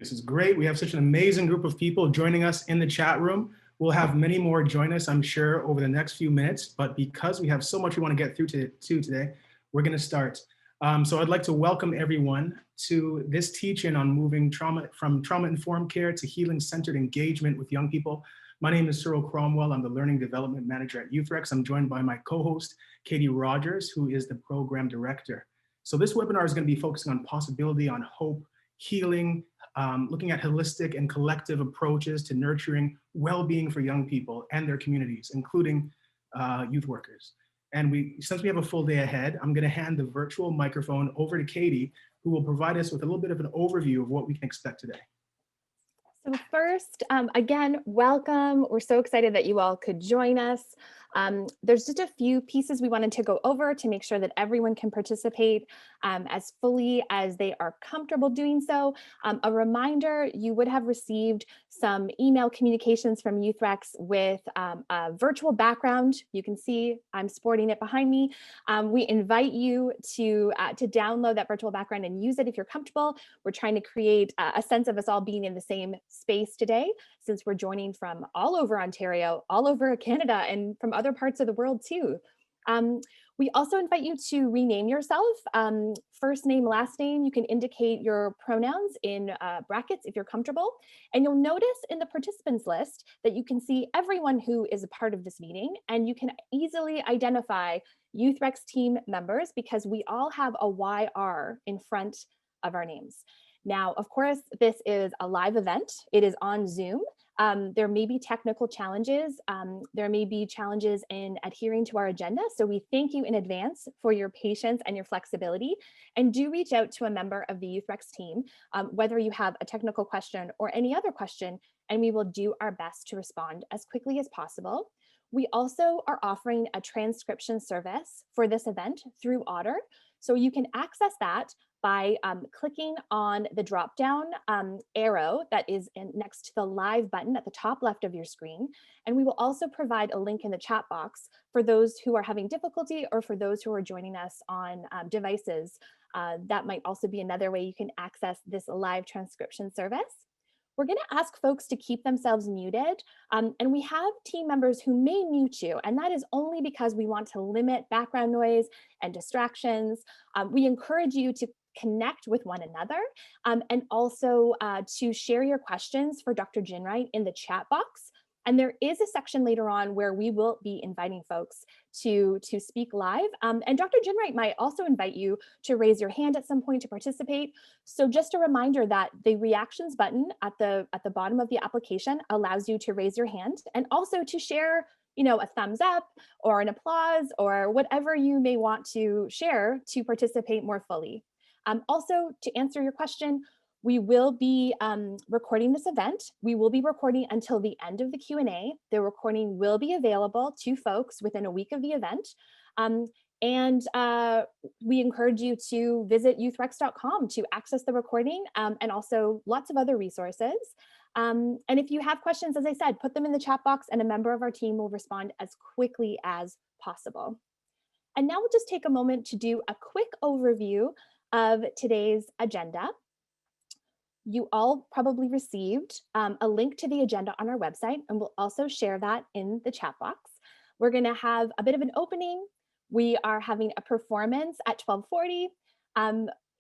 This is great. We have such an amazing group of people joining us in the chat room. We'll have many more join us, I'm sure, over the next few minutes. But because we have so much we want to get through today, we're going to start. So I'd like to welcome everyone to this teach-in on moving from trauma-informed care to healing-centered engagement with young people. My name is Cyril Cromwell. I'm the Learning Development Manager at YouthREX. I'm joined by my co-host, Katie Rogers, who is the Program Director. So this webinar is going to be focusing on possibility, on hope, healing, looking at holistic and collective approaches to nurturing well-being for young people and their communities, including youth workers. And since we have a full day ahead, I'm going to hand the virtual microphone over to Katie, who will provide us with a little bit of an overview of what we can expect today. So first, again, welcome. We're so excited that you all could join us. There's just a few pieces we wanted to go over to make sure that everyone can participate as fully as they are comfortable doing so. A reminder, you would have received some email communications from YouthREX with a virtual background. You can see I'm sporting it behind me. We invite you to download that virtual background and use it if you're comfortable. We're trying to create a sense of us all being in the same space today, since we're joining from all over Ontario, all over Canada, and from other parts of the world too. We also invite you to rename yourself, first name, last name. You can indicate your pronouns in brackets if you're comfortable. And you'll notice in the participants list that you can see everyone who is a part of this meeting, and you can easily identify YouthREX team members because we all have a YR in front of our names. Now, of course, this is a live event. It is on Zoom. There may be technical challenges. There may be challenges in adhering to our agenda. So we thank you in advance for your patience and your flexibility. And do reach out to a member of the YouthREX team, whether you have a technical question or any other question, and we will do our best to respond as quickly as possible. We also are offering a transcription service for this event through Otter. So you can access that by clicking on the drop-down arrow that is next to the live button at the top left of your screen. And we will also provide a link in the chat box for those who are having difficulty or for those who are joining us on devices. That might also be another way you can access this live transcription service. We're going to ask folks to keep themselves muted, and we have team members who may mute you, and that is only because we want to limit background noise and distractions. We encourage you to connect with one another and also to share your questions for Dr. Ginwright in the chat box. And there is a section later on where we will be inviting folks to speak live. And Dr. Ginwright might also invite you to raise your hand at some point to participate. So just a reminder that the reactions button at the bottom of the application allows you to raise your hand and also to share, a thumbs up or an applause or whatever you may want to share to participate more fully. Also, to answer your question, we will be recording this event. We will be recording until the end of the Q&A. The recording will be available to folks within a week of the event. We encourage you to visit youthrex.com to access the recording and also lots of other resources. And if you have questions, as I said, put them in the chat box and a member of our team will respond as quickly as possible. And now we'll just take a moment to do a quick overview of today's agenda. You all probably received a link to the agenda on our website, and we'll also share that in the chat box. We're going to have a bit of an opening. We are having a performance at 12:40.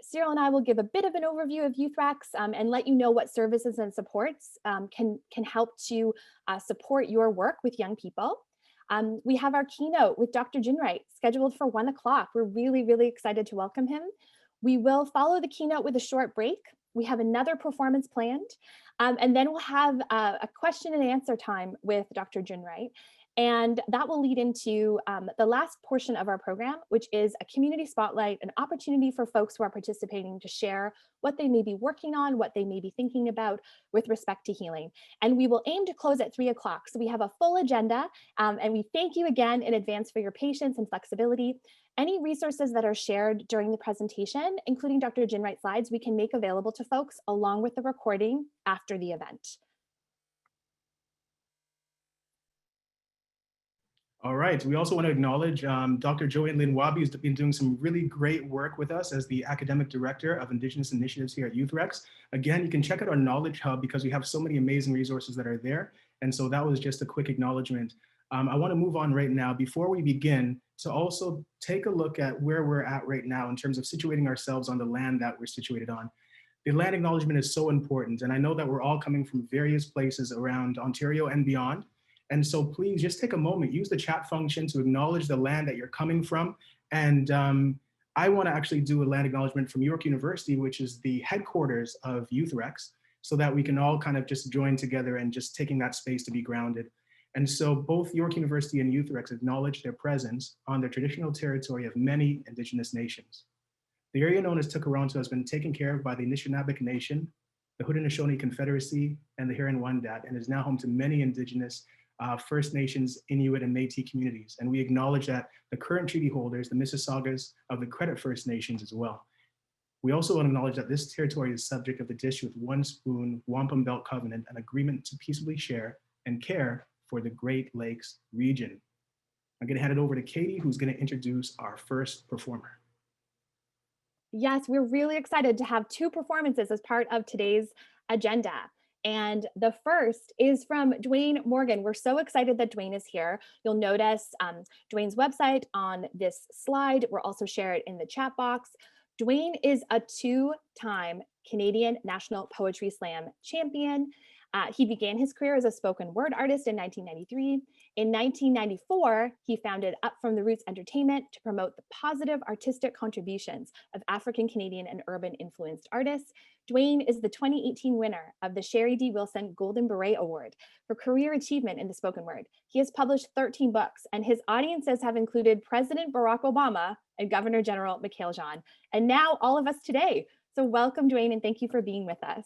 Cyril and I will give a bit of an overview of YouthREX and let you know what services and supports can help to support your work with young people. We have our keynote with Dr. Ginwright scheduled for 1 o'clock. We're really, really excited to welcome him. We will follow the keynote with a short break. We have another performance planned, and then we'll have a question and answer time with Dr. Ginwright. And that will lead into the last portion of our program, which is a community spotlight, an opportunity for folks who are participating to share what they may be working on, what they may be thinking about with respect to healing. And we will aim to close at 3 o'clock. So we have a full agenda, and we thank you again in advance for your patience and flexibility. Any resources that are shared during the presentation, including Dr. Ginwright's slides, we can make available to folks along with the recording after the event. All right. We also want to acknowledge Dr. Joanne Lynn Wabi, who's been doing some really great work with us as the Academic Director of Indigenous Initiatives here at YouthREX. Again, you can check out our Knowledge Hub because we have so many amazing resources that are there. And so that was just a quick acknowledgement. I want to move on right now before we begin to also take a look at where we're at right now in terms of situating ourselves on the land that we're situated on. The land acknowledgement is so important. And I know that we're all coming from various places around Ontario and beyond. And so please just take a moment, use the chat function to acknowledge the land that you're coming from. And I want to actually do a land acknowledgement from York University, which is the headquarters of YouthREX, so that we can all kind of just join together and just taking that space to be grounded. And so both York University and YouthREX acknowledge their presence on the traditional territory of many Indigenous nations. The area known as Tkaronto has been taken care of by the Anishinaabe Nation, the Haudenosaunee Confederacy, and the Huron-Wendat, and is now home to many Indigenous First Nations, Inuit, and Métis communities. And we acknowledge that the current treaty holders, the Mississaugas of the Credit First Nations as well. We also want to acknowledge that this territory is subject of the Dish with One Spoon Wampum Belt Covenant, an agreement to peaceably share and care for the Great Lakes region. I'm going to hand it over to Katie, who's going to introduce our first performer. Yes, we're really excited to have two performances as part of today's agenda. And the first is from Dwayne Morgan. We're so excited that Dwayne is here. You'll notice Dwayne's website on this slide. We'll also share it in the chat box. Dwayne is a two-time Canadian National Poetry Slam champion. He began his career as a spoken word artist in 1993. In 1994, he founded Up From the Roots Entertainment to promote the positive artistic contributions of African Canadian and urban influenced artists. Dwayne is the 2018 winner of the Sherry D. Wilson Golden Beret Award for career achievement in the spoken word. He has published 13 books, and his audiences have included President Barack Obama and Governor General Mikhail Zhan, and now all of us today. So welcome, Dwayne, and thank you for being with us.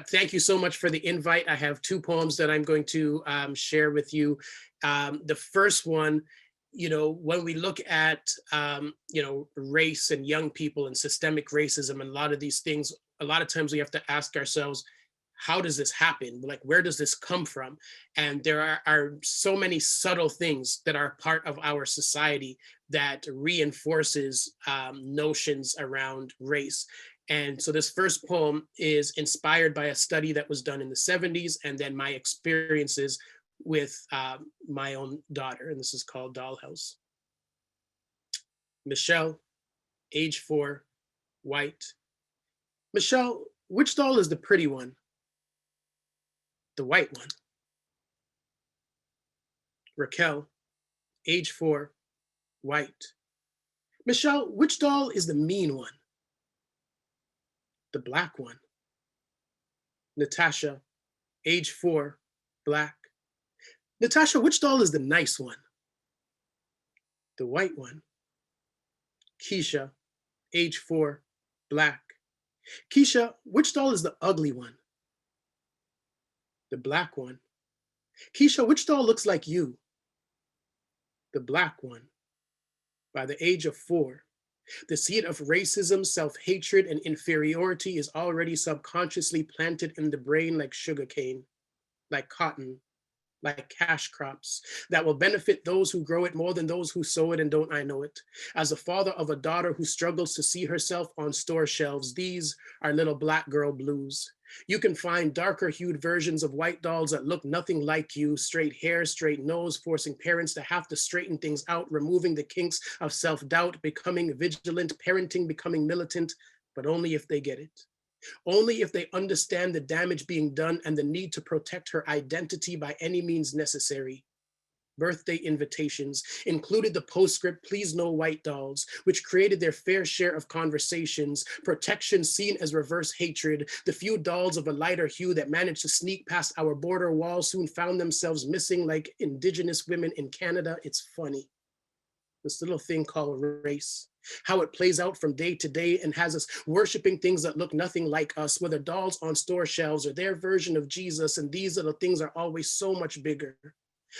Thank you so much for the invite. I have two poems that I'm going to share with you. The first one, when we look at, race and young people and systemic racism and a lot of these things, a lot of times we have to ask ourselves, how does this happen? Like, where does this come from? And there are so many subtle things that are part of our society that reinforces notions around race. And so this first poem is inspired by a study that was done in the 70s and then my experiences with my own daughter. And this is called Dollhouse. Michelle, age 4, white. Michelle, which doll is the pretty one? The white one. Raquel, age 4, white. Michelle, which doll is the mean one? The black one. Natasha, age 4, black. Natasha, which doll is the nice one? The white one. Keisha, age 4, black. Keisha, which doll is the ugly one? The black one. Keisha, which doll looks like you? The black one. By the age of 4, the seed of racism, self-hatred, and inferiority is already subconsciously planted in the brain like sugarcane, like cotton, like cash crops that will benefit those who grow it more than those who sow it, and don't I know it. As a father of a daughter who struggles to see herself on store shelves, these are little black girl blues. You can find darker hued versions of white dolls that look nothing like you, straight hair, straight nose, forcing parents to have to straighten things out, removing the kinks of self-doubt, becoming vigilant, parenting, becoming militant, but only if they get it. Only if they understand the damage being done and the need to protect her identity by any means necessary. Birthday invitations included the postscript, "Please no white dolls," which created their fair share of conversations, protection seen as reverse hatred. The few dolls of a lighter hue that managed to sneak past our border walls soon found themselves missing like Indigenous women in Canada. It's funny. This little thing called race, how it plays out from day to day and has us worshiping things that look nothing like us, whether dolls on store shelves or their version of Jesus, and these little things are always so much bigger.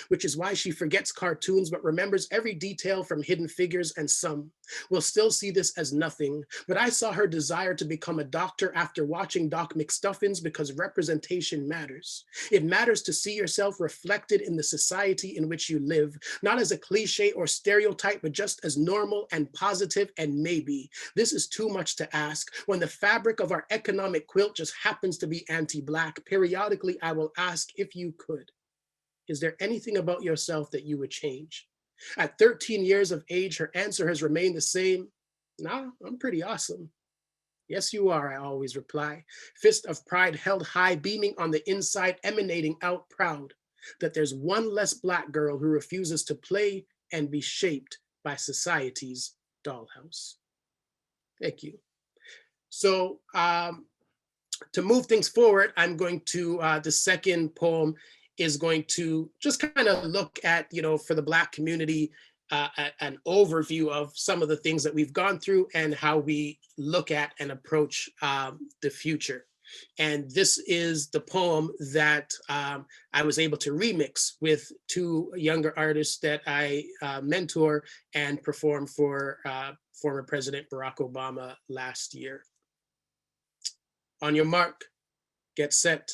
which is why she forgets cartoons but remembers every detail from Hidden Figures, and some will still see this as nothing. But I saw her desire to become a doctor after watching Doc McStuffins because representation matters. It matters to see yourself reflected in the society in which you live, not as a cliche or stereotype, but just as normal and positive. And maybe this is too much to ask when the fabric of our economic quilt just happens to be anti-Black. Periodically, I will ask, if you could, is there anything about yourself that you would change? At 13 years of age, her answer has remained the same. Nah, I'm pretty awesome. Yes, you are, I always reply. Fist of pride held high, beaming on the inside, emanating out proud that there's one less Black girl who refuses to play and be shaped by society's dollhouse. Thank you. So to move things forward, I'm going to, the second poem is going to just kind of look at, for the Black community, an overview of some of the things that we've gone through and how we look at and approach the future. And this is the poem that I was able to remix with two younger artists that I mentor and perform for former President Barack Obama last year. On your mark, get set,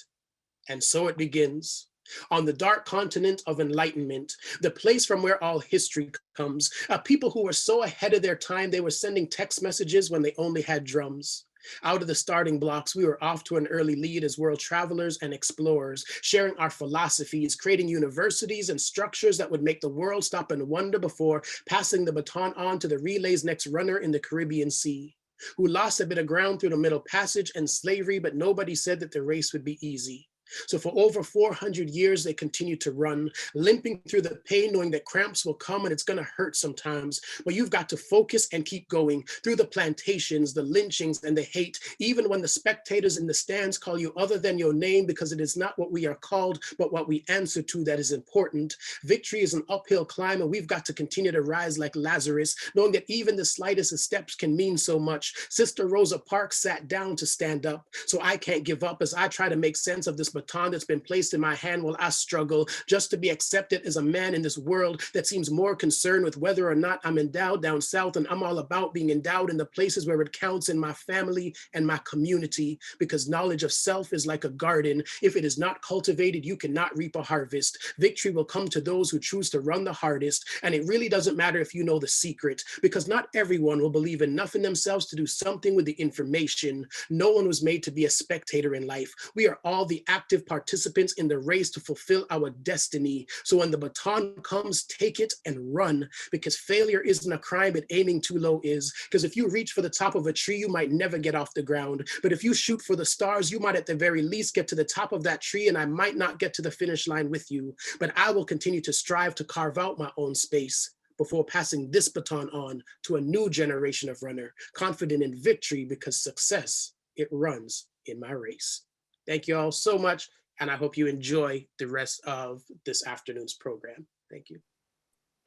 and so it begins. On the dark continent of enlightenment, the place from where all history comes, a people who were so ahead of their time, they were sending text messages when they only had drums. Out of the starting blocks, we were off to an early lead as world travelers and explorers, sharing our philosophies, creating universities and structures that would make the world stop and wonder before passing the baton on to the relay's next runner in the Caribbean Sea, who lost a bit of ground through the Middle Passage and slavery, but nobody said that the race would be easy. So for over 400 years, they continue to run, limping through the pain, knowing that cramps will come and it's gonna hurt sometimes. But you've got to focus and keep going through the plantations, the lynchings, and the hate, even when the spectators in the stands call you other than your name, because it is not what we are called, but what we answer to that is important. Victory is an uphill climb, and we've got to continue to rise like Lazarus, knowing that even the slightest of steps can mean so much. Sister Rosa Parks sat down to stand up, so I can't give up as I try to make sense of this baton that's been placed in my hand while I struggle just to be accepted as a man in this world that seems more concerned with whether or not I'm endowed down south, and I'm all about being endowed in the places where it counts in my family and my community, because knowledge of self is like a garden. If it is not cultivated, you cannot reap a harvest. Victory will come to those who choose to run the hardest, and it really doesn't matter if you know the secret, because not everyone will believe enough in themselves to do something with the information. No one was made to be a spectator in life. We are all the active participants in the race to fulfill our destiny. So when the baton comes, take it and run, because failure isn't a crime, but aiming too low is. Because if you reach for the top of a tree, you might never get off the ground. But if you shoot for the stars, you might at the very least get to the top of that tree, and I might not get to the finish line with you. But I will continue to strive to carve out my own space before passing this baton on to a new generation of runner, confident in victory, because success, it runs in my race. Thank you all so much, and I hope you enjoy the rest of this afternoon's program. Thank you.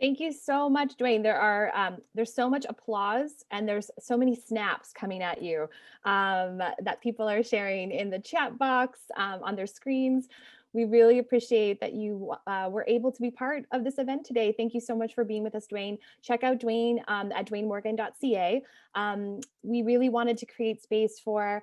Thank you so much, Dwayne. There's so much applause and there's so many snaps coming at you that people are sharing in the chat box, on their screens. We really appreciate that you were able to be part of this event today. Thank you so much for being with us, Dwayne. Check out Dwayne at dwaynemorgan.ca. We really wanted to create space for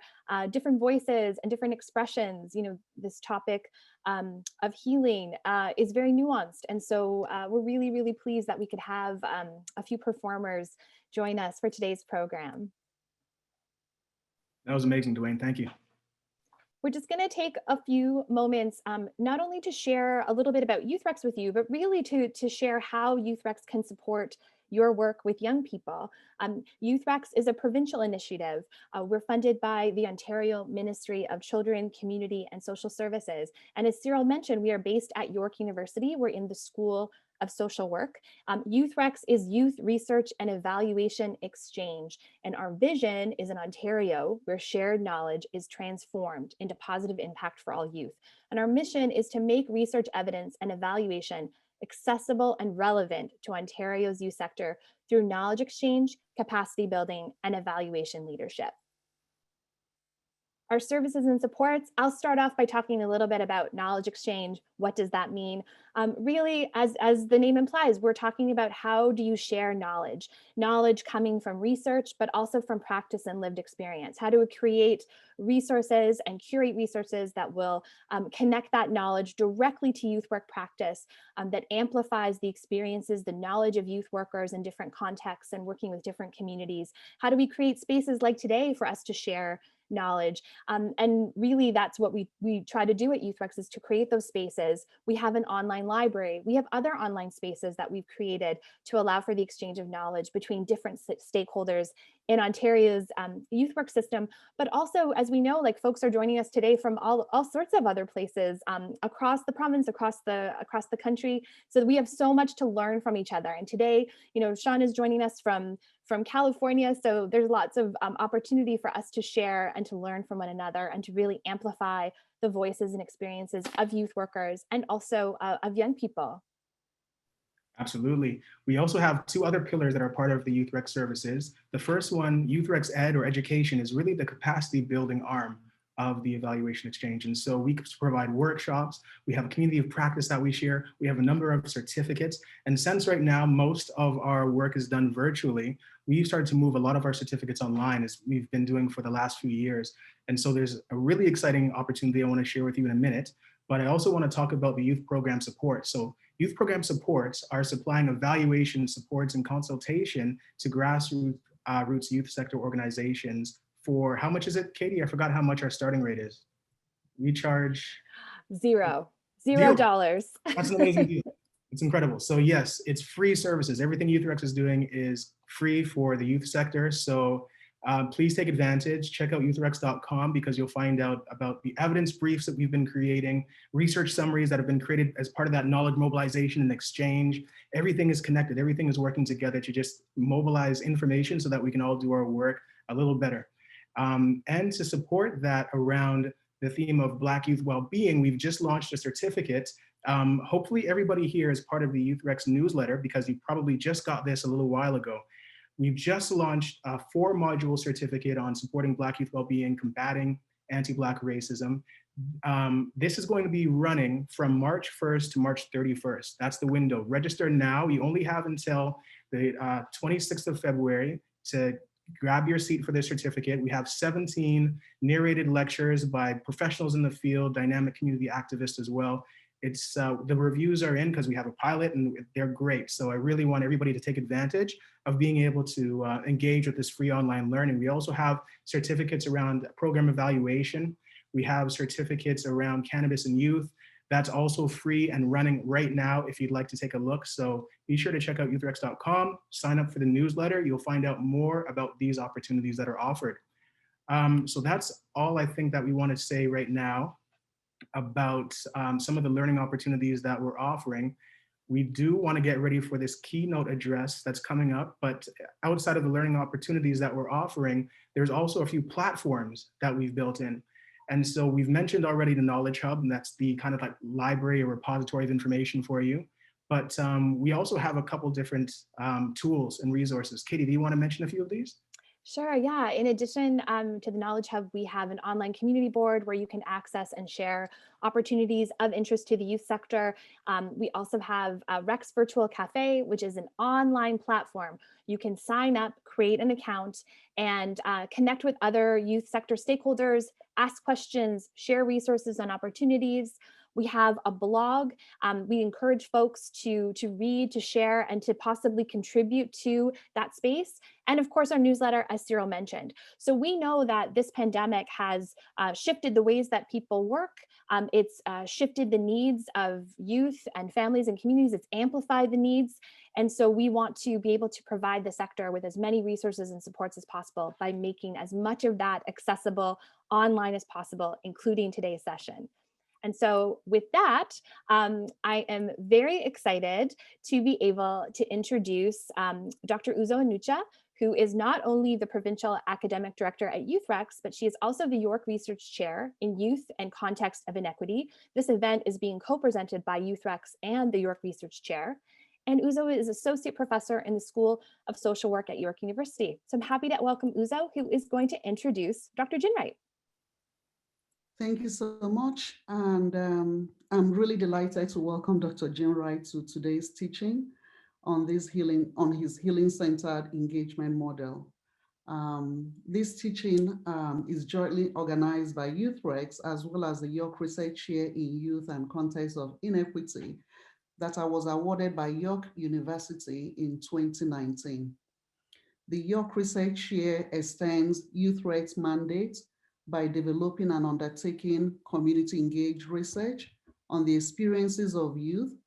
different voices and different expressions. This topic of healing is very nuanced. And so we're really, really pleased that we could have a few performers join us for today's program. That was amazing, Dwayne. Thank you. We're just going to take a few moments, not only to share a little bit about YouthREX with you, but really to share how YouthREX can support your work with young people. YouthREX is a provincial initiative. We're funded by the Ontario Ministry of Children, Community and Social Services. And as Cyril mentioned, we are based at York University. We're in the School of Social Work. YouthREX is Youth Research and Evaluation Exchange. And our vision is an Ontario where shared knowledge is transformed into positive impact for all youth. And our mission is to make research evidence and evaluation accessible and relevant to Ontario's youth sector through knowledge exchange, capacity building, and evaluation leadership. Our services and supports, I'll start off by talking a little bit about knowledge exchange. What does that mean? Really, as the name implies, we're talking about how do you share knowledge? Knowledge coming from research, but also from practice and lived experience. How do we create resources and curate resources that will connect that knowledge directly to youth work practice, that amplifies the experiences, the knowledge of youth workers in different contexts and working with different communities? How do we create spaces like today for us to share knowledge? And really that's what we try to do at YouthREX, is to create those spaces. We have an online library. We have other online spaces that we've created to allow for the exchange of knowledge between different stakeholders in Ontario's youth work system, but also, as we know, like folks are joining us today from all sorts of other places across the province, across the country. So we have so much to learn from each other. And today, you know, Shawn is joining us from California. So there's lots of opportunity for us to share and to learn from one another and to really amplify the voices and experiences of youth workers and also of young people. Absolutely. We also have two other pillars that are part of the YouthREX services. The first one, YouthREX Ed or education, is really the capacity building arm of the evaluation exchange. And so we provide workshops, we have a community of practice that we share, we have a number of certificates. And since right now, most of our work is done virtually, we've started to move a lot of our certificates online, as we've been doing for the last few years. And so there's a really exciting opportunity I want to share with you in a minute, but I also want to talk about the youth program support. So youth program supports are supplying evaluation supports and consultation to grassroots youth sector organizations for, how much is it, Katie? I forgot how much our starting rate is. We charge $0. Zero. $0. That's an amazing deal. It's incredible. So yes, it's free services. Everything YouthREX is doing is free for the youth sector. So please take advantage. Check out youthrex.com because you'll find out about the evidence briefs that we've been creating, research summaries that have been created as part of that knowledge mobilization and exchange. Everything is connected. Everything is working together to just mobilize information so that we can all do our work a little better. And to support that around the theme of Black youth well-being, we've just launched a certificate. Hopefully everybody here is part of the YouthREX newsletter because you probably just got this a little while ago. We've just launched a 4-module certificate on supporting Black youth well-being, combating anti-Black racism. This is going to be running from March 1st to March 31st. That's the window. Register now. You only have until the 26th of February to grab your seat for this certificate. We have 17 narrated lectures by professionals in the field, dynamic community activists as well. It's the reviews are in because we have a pilot and they're great. So I really want everybody to take advantage of being able to engage with this free online learning. We also have certificates around program evaluation. We have certificates around cannabis and youth. That's also free and running right now if you'd like to take a look. So be sure to check out youthrex.com, sign up for the newsletter. You'll find out more about these opportunities that are offered. So that's all I think that we want to say right now about some of the learning opportunities that we're offering. We do want to get ready for this keynote address that's coming up, but outside of the learning opportunities that we're offering, there's also a few platforms that we've built in. And so we've mentioned already the Knowledge Hub, and that's the kind of like library or repository of information for you. But we also have a couple different tools and resources. Katie, do you want to mention a few of these? Sure, yeah. In addition to the Knowledge Hub, we have an online community board where you can access and share opportunities of interest to the youth sector. We also have Rex Virtual Cafe, which is an online platform. You can sign up, create an account, and connect with other youth sector stakeholders, ask questions, share resources and opportunities. We have a blog. We encourage folks to read, to share, and to possibly contribute to that space. And of course, our newsletter, as Cyril mentioned. So we know that this pandemic has shifted the ways that people work. It's shifted the needs of youth and families and communities. It's amplified the needs. And so we want to be able to provide the sector with as many resources and supports as possible by making as much of that accessible online as possible, including today's session. And so with that, I am very excited to be able to introduce Dr. Uzo Anucha, who is not only the Provincial Academic Director at YouthREX, but she is also the York Research Chair in Youth and Context of Inequity. This event is being co-presented by YouthREX and the York Research Chair. And Uzo is Associate Professor in the School of Social Work at York University. So I'm happy to welcome Uzo, who is going to introduce Dr. Ginwright. Thank you so much. And I'm really delighted to welcome Dr. Ginwright to today's teaching on his healing-centered engagement model. This teaching is jointly organized by YouthREX as well as the York Research Chair in Youth and Context of Inequity that I was awarded by York University in 2019. The York Research Chair extends YouthREX mandate by developing and undertaking community engaged research on the experiences of youth,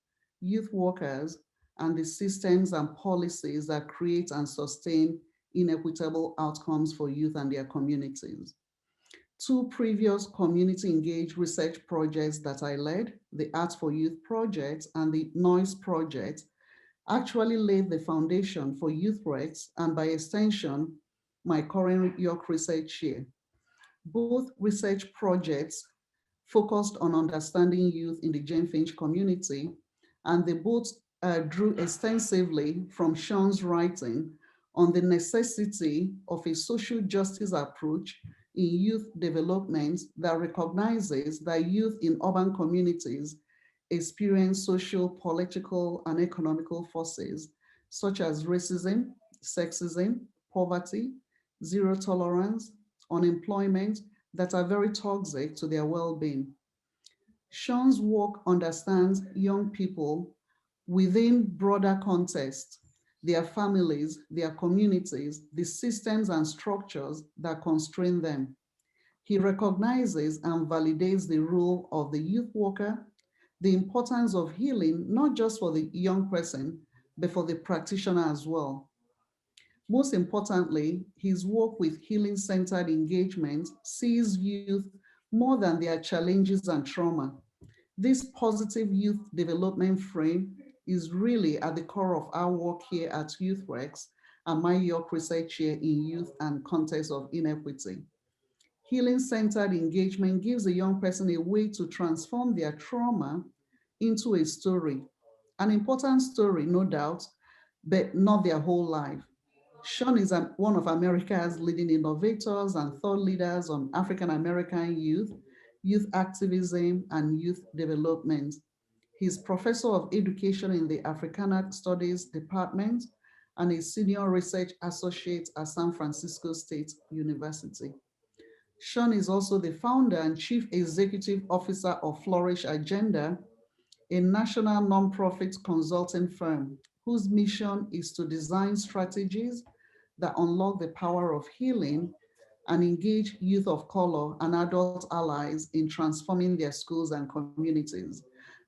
youth workers, and the systems and policies that create and sustain inequitable outcomes for youth and their communities. Two previous community engaged research projects that I led, the Arts for Youth project and the Noise project, actually laid the foundation for YouthREX and by extension, my current York Research Chair. Both research projects focused on understanding youth in the Jane Finch community, and they both drew extensively from Shawn's writing on the necessity of a social justice approach in youth development that recognizes that youth in urban communities experience social, political, and economical forces such as racism, sexism, poverty, zero tolerance, unemployment that are very toxic to their well-being. Shawn's work understands young people within broader context, their families, their communities, the systems and structures that constrain them. He recognizes and validates the role of the youth worker, the importance of healing, not just for the young person, but for the practitioner as well. Most importantly, his work with healing-centered engagement sees youth more than their challenges and trauma. This positive youth development frame is really at the core of our work here at YouthREX and my York Research Chair in Youth and Context of Inequity. Healing-centered engagement gives a young person a way to transform their trauma into a story, an important story, no doubt, but not their whole life. Shawn is one of America's leading innovators and thought leaders on African American youth, youth activism, and youth development. He's professor of education in the Africana Studies Department and a senior research associate at San Francisco State University. Shawn is also the founder and chief executive officer of Flourish Agenda, a national nonprofit consulting firm whose mission is to design strategies that unlock the power of healing and engage youth of color and adult allies in transforming their schools and communities.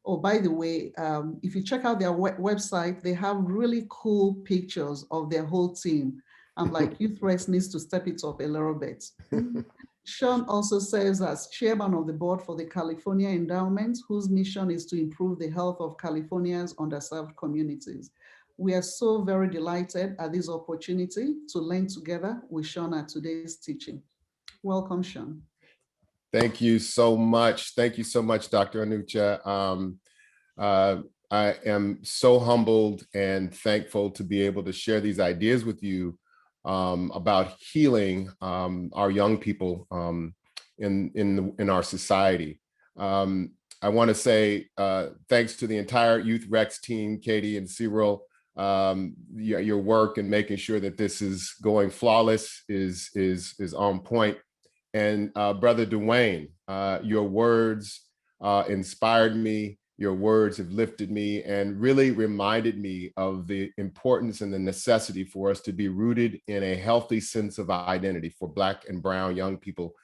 Oh, by the way, if you check out their website, they have really cool pictures of their whole team. I'm like, YouthREX needs to step it up a little bit. Shawn also serves as chairman of the board for the California Endowment, whose mission is to improve the health of California's underserved communities. We are so very delighted at this opportunity to learn together with Shawn at today's teaching. Welcome, Shawn. Thank you so much. Thank you so much, Dr. Anucha. I am so humbled and thankful to be able to share these ideas with you about healing our young people in our society. I want to say thanks to the entire YouthREX team, Katie and Cyril. Your work in making sure that this is going flawless is on point. And Brother Dwayne, your words inspired me. Your words have lifted me and really reminded me of the importance and the necessity for us to be rooted in a healthy sense of identity for Black and Brown young people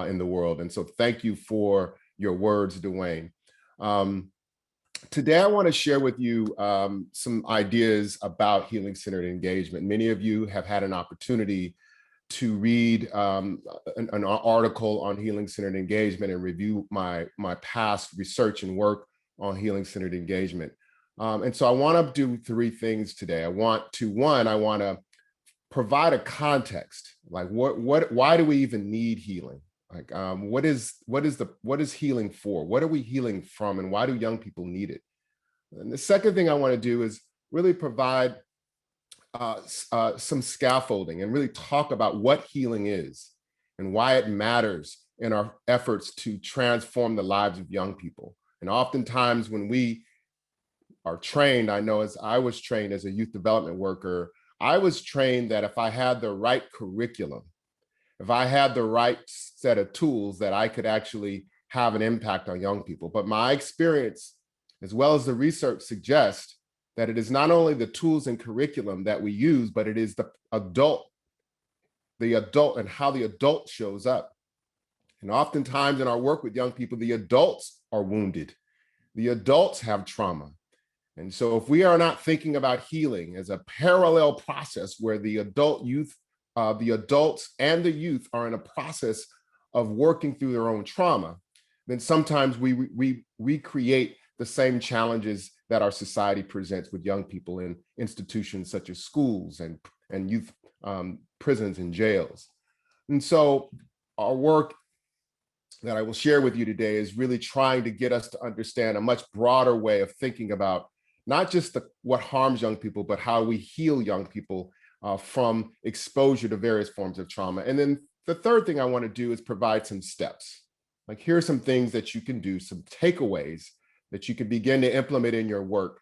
in the world. And so thank you for your words, Dwayne. Today, I want to share with you some ideas about healing-centered engagement. Many of you have had an opportunity to read an article on healing-centered engagement and review my past research and work on healing-centered engagement. And so I want to do three things today. I want to provide a context, like why do we even need healing? Like what is healing for? What are we healing from, and why do young people need it? And the second thing I want to do is really provide some scaffolding and really talk about what healing is and why it matters in our efforts to transform the lives of young people. And oftentimes when we are trained, I know as I was trained as a youth development worker, I was trained that if I had the right curriculum, if I had the right set of tools, that I could actually have an impact on young people. But my experience, as well as the research, suggests that it is not only the tools and curriculum that we use, but it is the adult and how the adult shows up. And oftentimes in our work with young people, the adults are wounded. The adults have trauma. And so if we are not thinking about healing as a parallel process where the adults and the youth are in a process of working through their own trauma, then sometimes we recreate the same challenges that our society presents with young people in institutions such as schools and youth prisons and jails. And so our work that I will share with you today is really trying to get us to understand a much broader way of thinking about not just what harms young people, but how we heal young people from exposure to various forms of trauma. And then the third thing I want to do is provide some steps. Like, here are some things that you can do, some takeaways that you can begin to implement in your work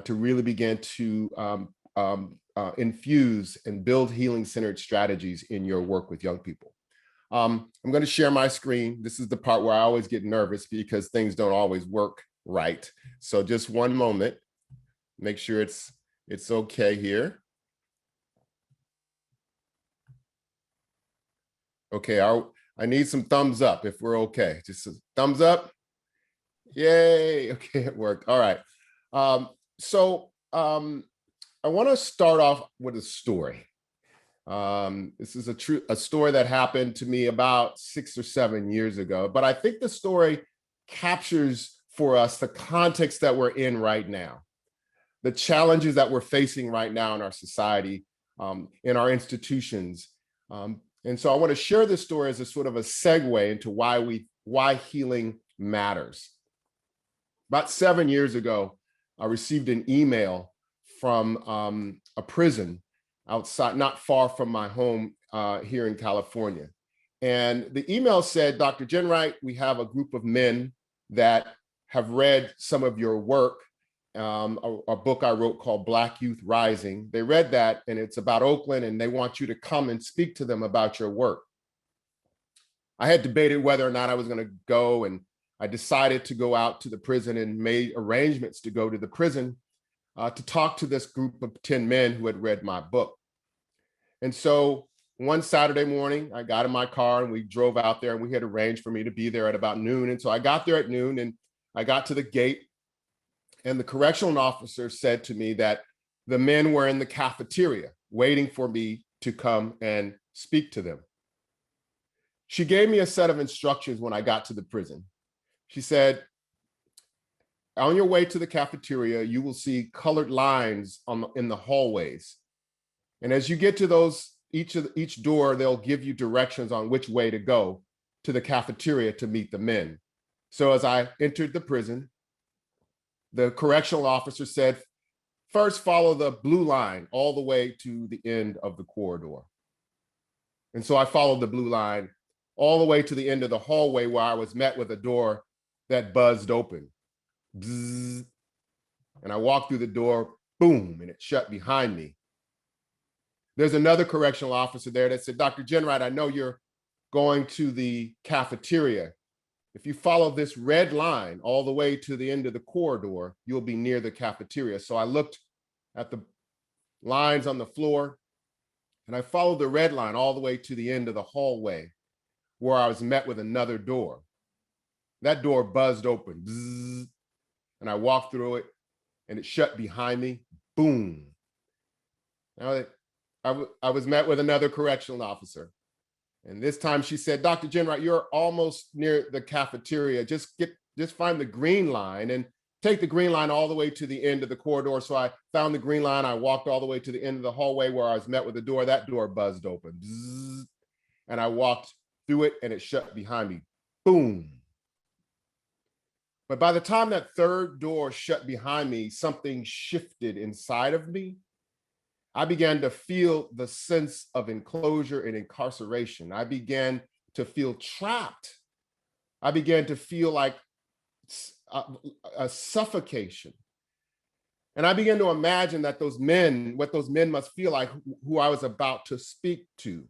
to really begin to infuse and build healing-centered strategies in your work with young people. I'm going to share my screen. This is the part where I always get nervous because things don't always work right. So just one moment. Make sure it's okay here. Okay, I need some thumbs up if we're okay. Just a thumbs up. Yay. Okay, it worked. All right. I want to start off with a story. This is a story that happened to me about 6 or 7 years ago, but I think the story captures for us the context that we're in right now, the challenges that we're facing right now in our society, in our institutions. And so I want to share this story as a sort of a segue into why healing matters. About 7 years ago, I received an email from a prison outside, not far from my home here in California. And the email said, Dr. Ginwright, we have a group of men that have read some of your work, a book I wrote called Black Youth Rising. They read that, and it's about Oakland, and they want you to come and speak to them about your work. I had debated whether or not I was going to go, and I decided to go out to the prison and made arrangements to go to the prison to talk to this group of 10 men who had read my book. And so one Saturday morning, I got in my car and we drove out there, and we had arranged for me to be there at about noon. And so I got there at noon, and I got to the gate, and the correctional officer said to me that the men were in the cafeteria waiting for me to come and speak to them. She gave me a set of instructions when I got to the prison. She said, on your way to the cafeteria, you will see colored lines in the hallways. And as you get to those, each door, they'll give you directions on which way to go to the cafeteria to meet the men. So as I entered the prison, the correctional officer said, first follow the blue line all the way to the end of the corridor. And so I followed the blue line all the way to the end of the hallway, where I was met with a door that buzzed open. Bzzz. And I walked through the door, boom, and it shut behind me. There's another correctional officer there that said, Dr. Ginwright, I know you're going to the cafeteria. If you follow this red line all the way to the end of the corridor, you'll be near the cafeteria. So I looked at the lines on the floor, and I followed the red line all the way to the end of the hallway, where I was met with another door. That door buzzed open, bzzz, and I walked through it, and it shut behind me, boom. Now, I was met with another correctional officer. And this time she said, Dr. Ginwright, you're almost near the cafeteria. Just find the green line and take the green line all the way to the end of the corridor. So I found the green line. I walked all the way to the end of the hallway, where I was met with a door. That door buzzed open. Bzzz, and I walked through it, and it shut behind me. Boom. But by the time that third door shut behind me, something shifted inside of me. I began to feel the sense of enclosure and incarceration. I began to feel trapped. I began to feel like a suffocation. And I began to imagine that those men, what those men must feel like who I was about to speak to.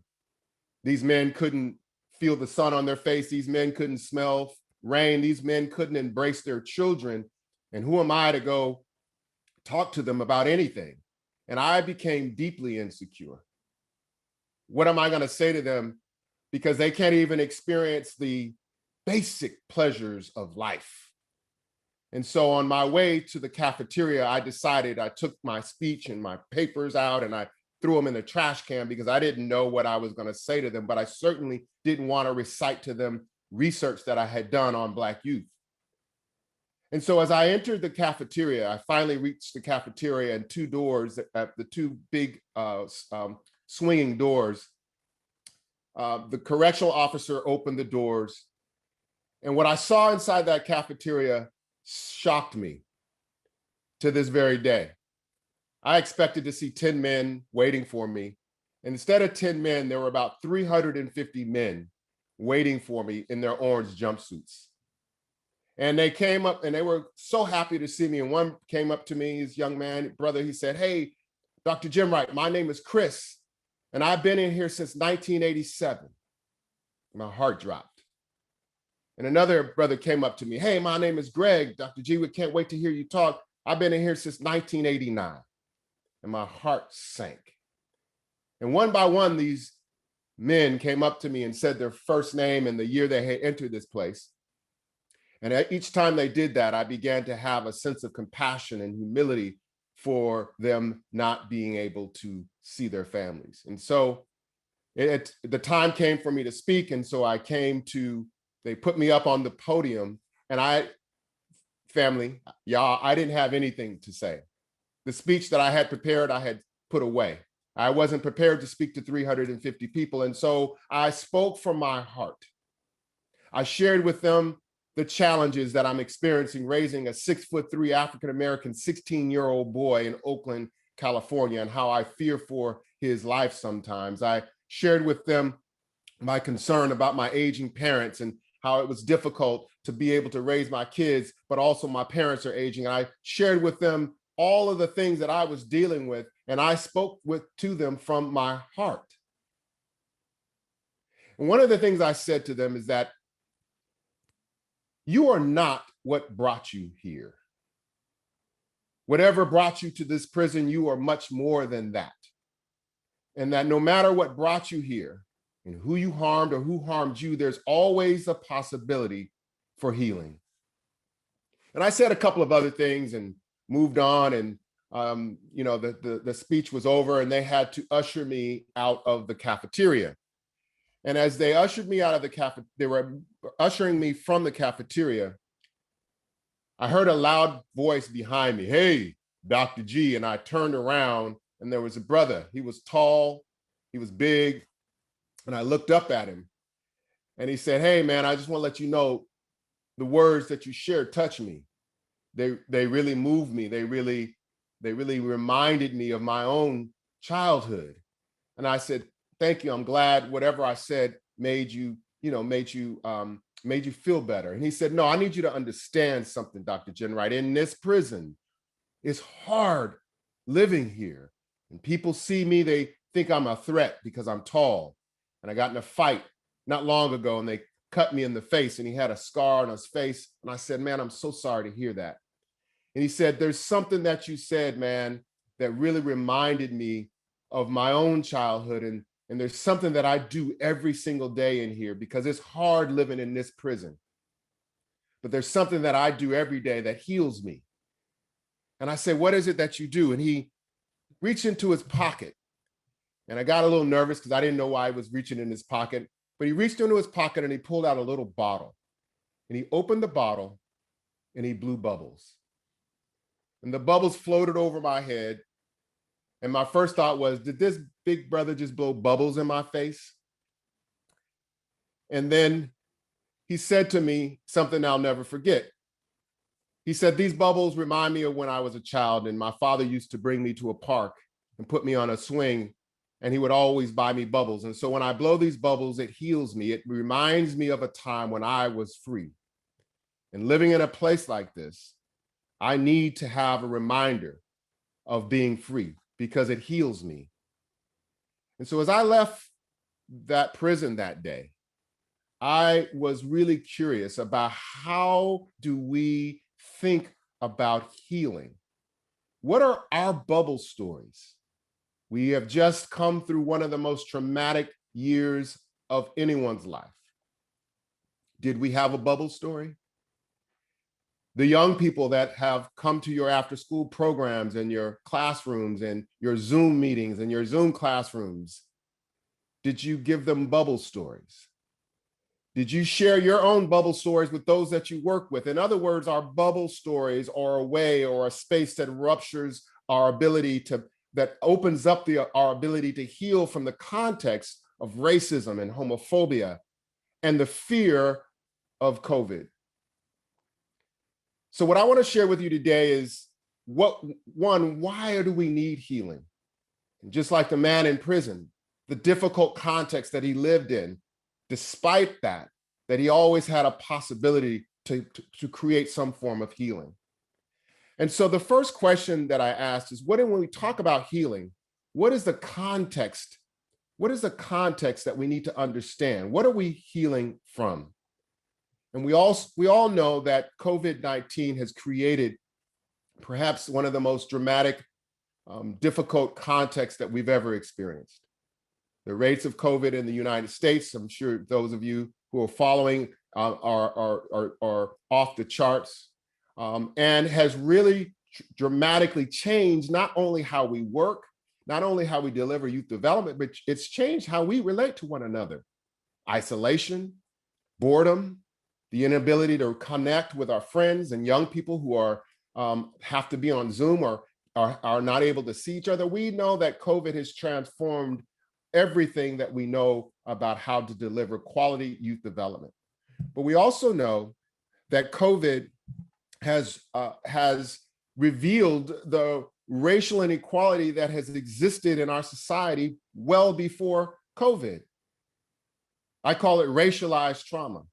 These men couldn't feel the sun on their face. These men couldn't smell rain. These men couldn't embrace their children. And who am I to go talk to them about anything? And I became deeply insecure. What am I going to say to them? Because they can't even experience the basic pleasures of life. And so on my way to the cafeteria, I decided, I took my speech and my papers out and I threw them in the trash can because I didn't know what I was going to say to them, but I certainly didn't want to recite to them research that I had done on Black youth. And so as I entered the cafeteria, I finally reached the cafeteria and two doors, the two big swinging doors. The correctional officer opened the doors. And what I saw inside that cafeteria shocked me to this very day. I expected to see 10 men waiting for me. And instead of 10 men, there were about 350 men waiting for me in their orange jumpsuits. And they came up and they were so happy to see me. And one came up to me, his young man, brother, he said, "Hey, Dr. Ginwright, my name is Chris, and I've been in here since 1987. My heart dropped. And another brother came up to me, "Hey, my name is Greg. Dr. G, we can't wait to hear you talk. I've been in here since 1989. And my heart sank. And one by one, these men came up to me and said their first name and the year they had entered this place. And each time they did that, I began to have a sense of compassion and humility for them not being able to see their families. And so the time came for me to speak. And so they put me up on the podium and I didn't have anything to say. The speech that I had prepared, I had put away. I wasn't prepared to speak to 350 people. And so I spoke from my heart. I shared with them the challenges that I'm experiencing raising a 6'3" African-American 16-year-old boy in Oakland, California, and how I fear for his life sometimes. I shared with them my concern about my aging parents and how it was difficult to be able to raise my kids, but also my parents are aging. And I shared with them all of the things that I was dealing with, and I spoke to them from my heart. And one of the things I said to them is that you are not what brought you here. Whatever brought you to this prison, you are much more than that. And that no matter what brought you here and who you harmed or who harmed you, there's always a possibility for healing. And I said a couple of other things and moved on, and the speech was over and they had to usher me out of the cafeteria. And as they ushered me out of the cafeteria, they were ushering me from the cafeteria, I heard a loud voice behind me, "Hey, Dr. G." And I turned around and there was a brother. He was tall, he was big. And I looked up at him and he said, "Hey man, I just want to let you know the words that you shared touched me. They really moved me. They really reminded me of my own childhood." And I said, "Thank you. I'm glad whatever I said made you feel better." And he said, "No, I need you to understand something, Dr. Ginwright. In this prison, it's hard living here. And people see me, they think I'm a threat because I'm tall. And I got in a fight not long ago and they cut me in the face and he had a scar on his face." And I said, "Man, I'm so sorry to hear that." And he said, "There's something that you said, man, that really reminded me of my own childhood. And there's something that I do every single day in here because it's hard living in this prison. But there's something that I do every day that heals me." And I said, "What is it that you do?" And he reached into his pocket. And I got a little nervous because I didn't know why he was reaching in his pocket. But he reached into his pocket and he pulled out a little bottle. And he opened the bottle and he blew bubbles. And the bubbles floated over my head. And my first thought was, did this big brother just blow bubbles in my face? And then he said to me something I'll never forget. He said, "These bubbles remind me of when I was a child and my father used to bring me to a park and put me on a swing and he would always buy me bubbles. And so when I blow these bubbles, it heals me. It reminds me of a time when I was free. And living in a place like this, I need to have a reminder of being free because it heals me. And so as I left that prison that day, I was really curious about how do we think about healing? What are our bubble stories? We have just come through one of the most traumatic years of anyone's life. Did we have a bubble story? The young people that have come to your after school programs and your classrooms and your Zoom meetings and your Zoom classrooms, did you give them bubble stories? Did you share your own bubble stories with those that you work with? In other words, our bubble stories are a way or a space that ruptures our ability to, that opens up our ability to heal from the context of racism and homophobia and the fear of COVID. So what I want to share with you today is why do we need healing? And just like the man in prison, the difficult context that he lived in, despite that he always had a possibility to create some form of healing. And so the first question that I asked is, when we talk about healing, what is the context? What is the context that we need to understand? What are we healing from? And we all know that COVID-19 has created perhaps one of the most dramatic, difficult contexts that we've ever experienced. The rates of COVID in the United States, I'm sure those of you who are following are off the charts, and has really dramatically changed not only how we work, not only how we deliver youth development, but it's changed how we relate to one another. Isolation, boredom, the inability to connect with our friends and young people who are have to be on Zoom or are not able to see each other. We know that COVID has transformed everything that we know about how to deliver quality youth development. But we also know that COVID has revealed the racial inequality that has existed in our society well before COVID. I call it racialized trauma.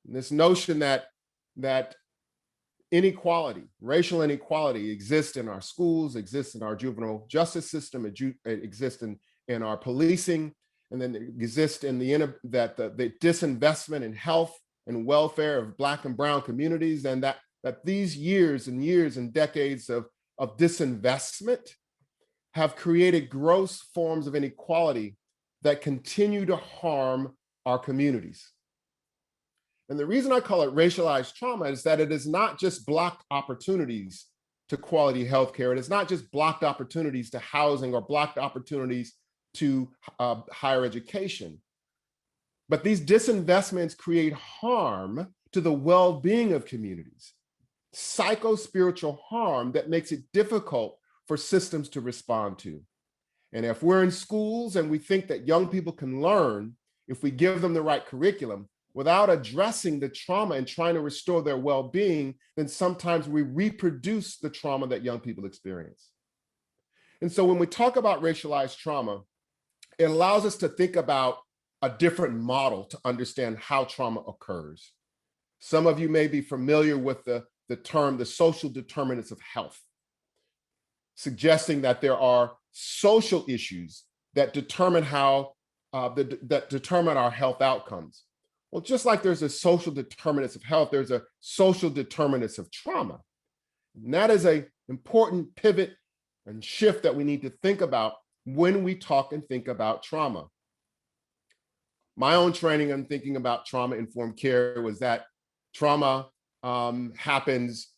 This notion that inequality, racial inequality exists in our schools, exists in our juvenile justice system, it exists in our policing, and then it exists in the disinvestment in health and welfare of Black and brown communities, and that these years and years and decades of disinvestment have created gross forms of inequality that continue to harm our communities. And the reason I call it racialized trauma is that it is not just blocked opportunities to quality healthcare. It is not just blocked opportunities to housing or blocked opportunities to higher education. But these disinvestments create harm to the well-being of communities, psycho-spiritual harm that makes it difficult for systems to respond to. And if we're in schools and we think that young people can learn if we give them the right curriculum, without addressing the trauma and trying to restore their well-being, then sometimes we reproduce the trauma that young people experience. And so when we talk about racialized trauma, it allows us to think about a different model to understand how trauma occurs. Some of you may be familiar with the term, the social determinants of health, suggesting that there are social issues that determine that determine our health outcomes. Well, just like there's a social determinants of health, there's a social determinants of trauma. And that is an important pivot and shift that we need to think about when we talk and think about trauma. My own training on thinking about trauma-informed care was that trauma happens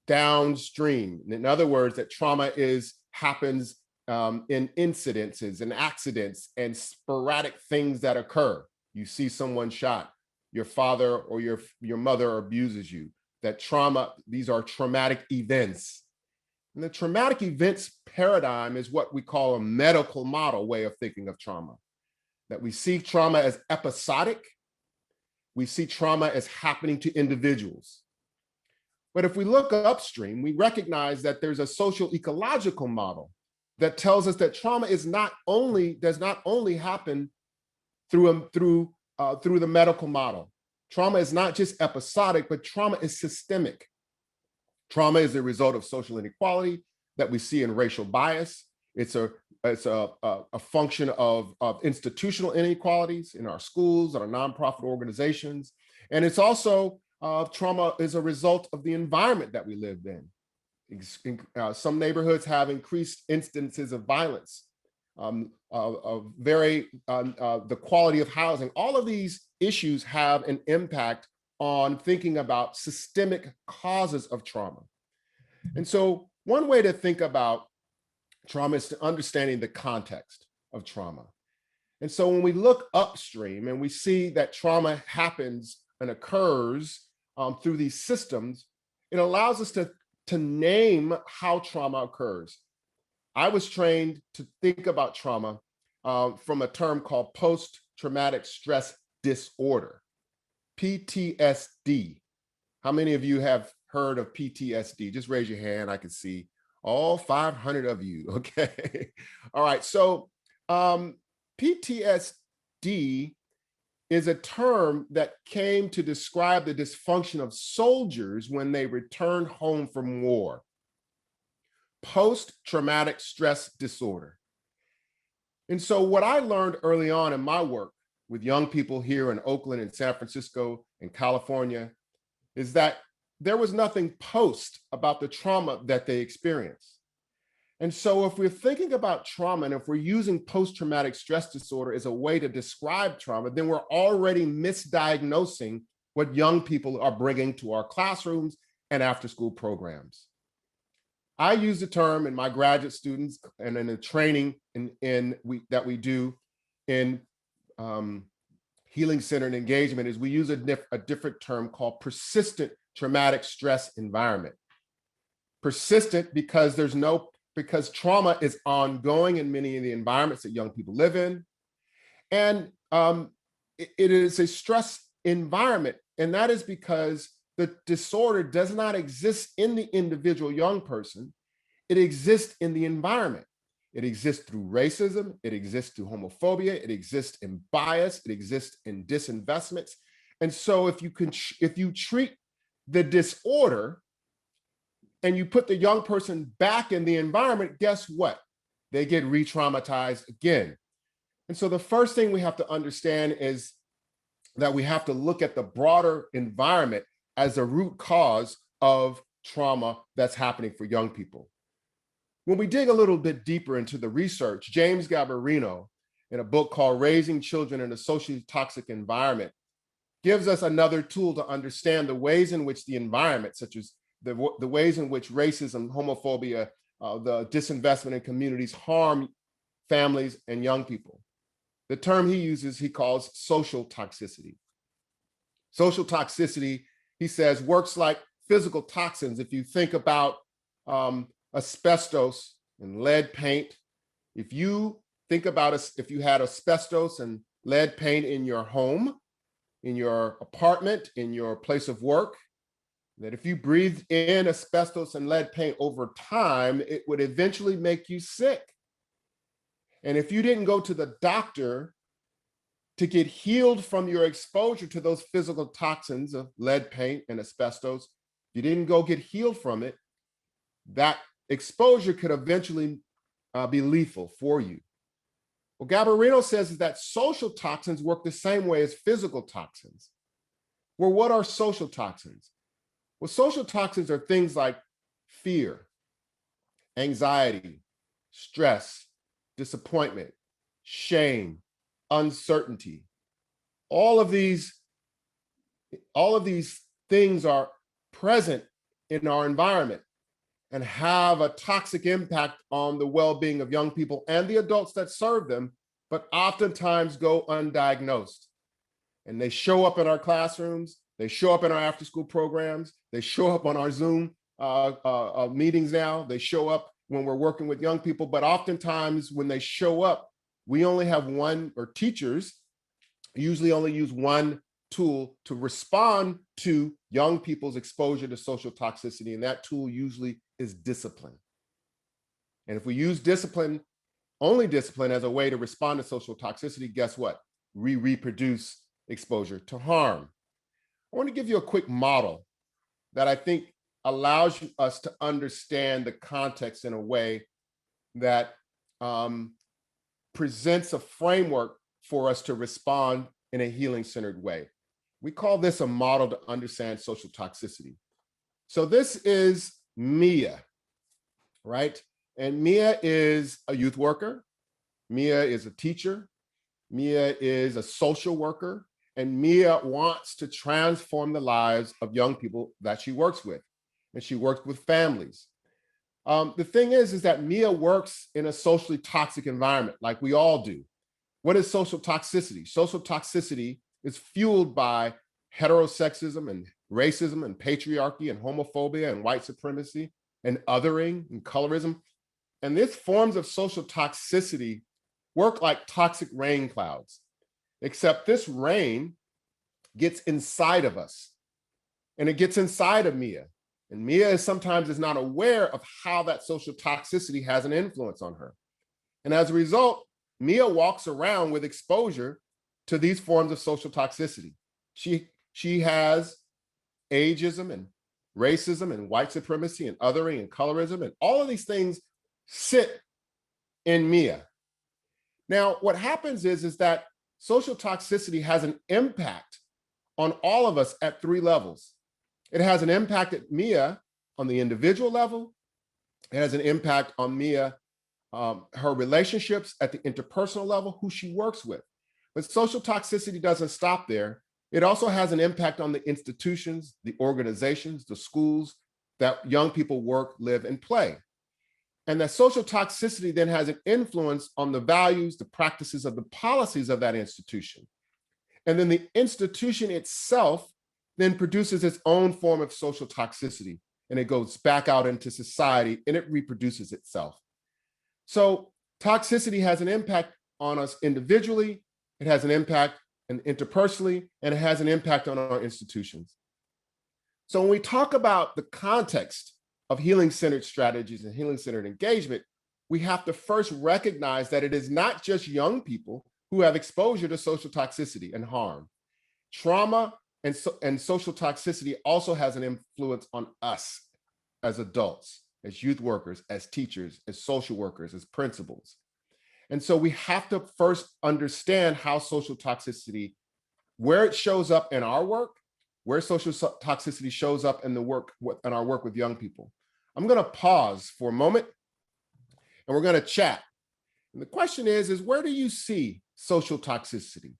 downstream. In other words, that trauma happens in incidences and accidents and sporadic things that occur. You see someone shot, your father or your mother abuses you. That trauma, these are traumatic events. And the traumatic events paradigm is what we call a medical model way of thinking of trauma. That we see trauma as episodic, we see trauma as happening to individuals. But if we look upstream, we recognize that there's a social ecological model that tells us that trauma does not only happen through the medical model. Trauma is not just episodic, but trauma is systemic. Trauma is a result of social inequality that we see in racial bias. It's a function of institutional inequalities in our schools, our nonprofit organizations. And it's also, trauma is a result of the environment that we lived in. Some neighborhoods have increased instances of violence, the quality of housing. All of these issues have an impact on thinking about systemic causes of trauma. And so one way to think about trauma is to understanding the context of trauma. And so when we look upstream and we see that trauma happens and occurs through these systems, it allows us to name how trauma occurs. I was trained to think about trauma from a term called post-traumatic stress disorder, PTSD. How many of you have heard of PTSD? Just raise your hand. I can see all 500 of you. Okay. All right. So PTSD is a term that came to describe the dysfunction of soldiers when they returned home from war. Post-traumatic stress disorder. And so what I learned early on in my work with young people here in Oakland and San Francisco and California is that there was nothing post about the trauma that they experienced. And so if we're thinking about trauma and if we're using post-traumatic stress disorder as a way to describe trauma, then we're already misdiagnosing what young people are bringing to our classrooms and after-school programs. I use the term in my graduate students and in the training that we do in healing-centered engagement is we use a different term called persistent traumatic stress environment. Persistent because because trauma is ongoing in many of the environments that young people live in. And it is a stress environment. And that is because the disorder does not exist in the individual young person. It exists in the environment. It exists through racism. It exists through homophobia. It exists in bias. It exists in disinvestments. And so if you treat the disorder and you put the young person back in the environment, guess what? They get re-traumatized again. And so the first thing we have to understand is that we have to look at the broader environment as a root cause of trauma that's happening for young people. When we dig a little bit deeper into the research, James Garbarino, in a book called Raising Children in a Socially Toxic Environment, gives us another tool to understand the ways in which the environment, such as the ways in which racism, homophobia, the disinvestment in communities harm families and young people. The term he uses, he calls social toxicity. Social toxicity, he says, works like physical toxins. If you think about asbestos and lead paint, if you think about if you had asbestos and lead paint in your home, in your apartment, in your place of work, that if you breathed in asbestos and lead paint over time, it would eventually make you sick. And if you didn't go to the doctor to get healed from your exposure to those physical toxins of lead paint and asbestos, you didn't go get healed from it, that exposure could eventually be lethal for you. What Garbarino says is that social toxins work the same way as physical toxins. Well, what are social toxins? Well, social toxins are things like fear, anxiety, stress, disappointment, shame, uncertainty. All of these things are present in our environment and have a toxic impact on the well-being of young people and the adults that serve them, but oftentimes go undiagnosed. And they show up in our classrooms, they show up in our after-school programs, they show up on our Zoom meetings now, they show up when we're working with young people, but oftentimes when they show up, we only have one, or teachers usually only use one tool to respond to young people's exposure to social toxicity, and that tool usually is discipline. And if we use discipline, only discipline as a way to respond to social toxicity, guess what? We reproduce exposure to harm. I want to give you a quick model that I think allows us to understand the context in a way that presents a framework for us to respond in a healing-centered way. We call this a model to understand social toxicity. So this is Mia, right? And Mia is a youth worker. Mia is a teacher. Mia is a social worker. And Mia wants to transform the lives of young people that she works with. And she works with families. The thing is that Mia works in a socially toxic environment, like we all do. What is social toxicity? Social toxicity is fueled by heterosexism and racism and patriarchy and homophobia and white supremacy and othering and colorism. And these forms of social toxicity work like toxic rain clouds, except this rain gets inside of us and it gets inside of Mia. And Mia sometimes is not aware of how that social toxicity has an influence on her. And as a result, Mia walks around with exposure to these forms of social toxicity. She has ageism and racism and white supremacy and othering and colorism, and all of these things sit in Mia. Now, what happens is that social toxicity has an impact on all of us at 3 levels. It has an impact at Mia on the individual level. It has an impact on Mia, her relationships at the interpersonal level, who she works with. But social toxicity doesn't stop there. It also has an impact on the institutions, the organizations, the schools that young people work, live, and play. And that social toxicity then has an influence on the values, the practices of the policies of that institution. And then the institution itself then produces its own form of social toxicity, and it goes back out into society and it reproduces itself. So toxicity has an impact on us individually, it has an impact interpersonally, and it has an impact on our institutions. So when we talk about the context of healing-centered strategies and healing-centered engagement, we have to first recognize that it is not just young people who have exposure to social toxicity and harm. Trauma and social toxicity also has an influence on us as adults, as youth workers, as teachers, as social workers, as principals. And so we have to first understand how social toxicity, where it shows up in our work, where social toxicity shows up in our work with young people. I'm going to pause for a moment and we're going to chat. And the question is where do you see social toxicity?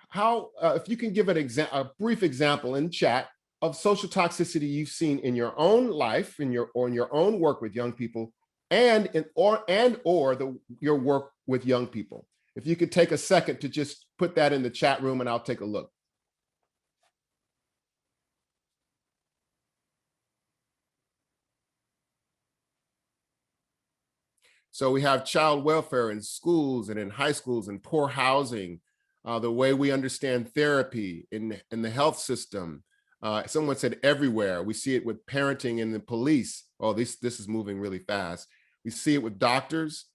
How, if you can give a brief example in chat of social toxicity you've seen in your own life, in your own work with young people, and your work with young people. If you could take a second to just put that in the chat room and I'll take a look. So we have child welfare in schools and in high schools and poor housing, the way we understand therapy in the health system. Someone said everywhere. We see it with parenting in the police. Oh, this is moving really fast. We see it with doctors.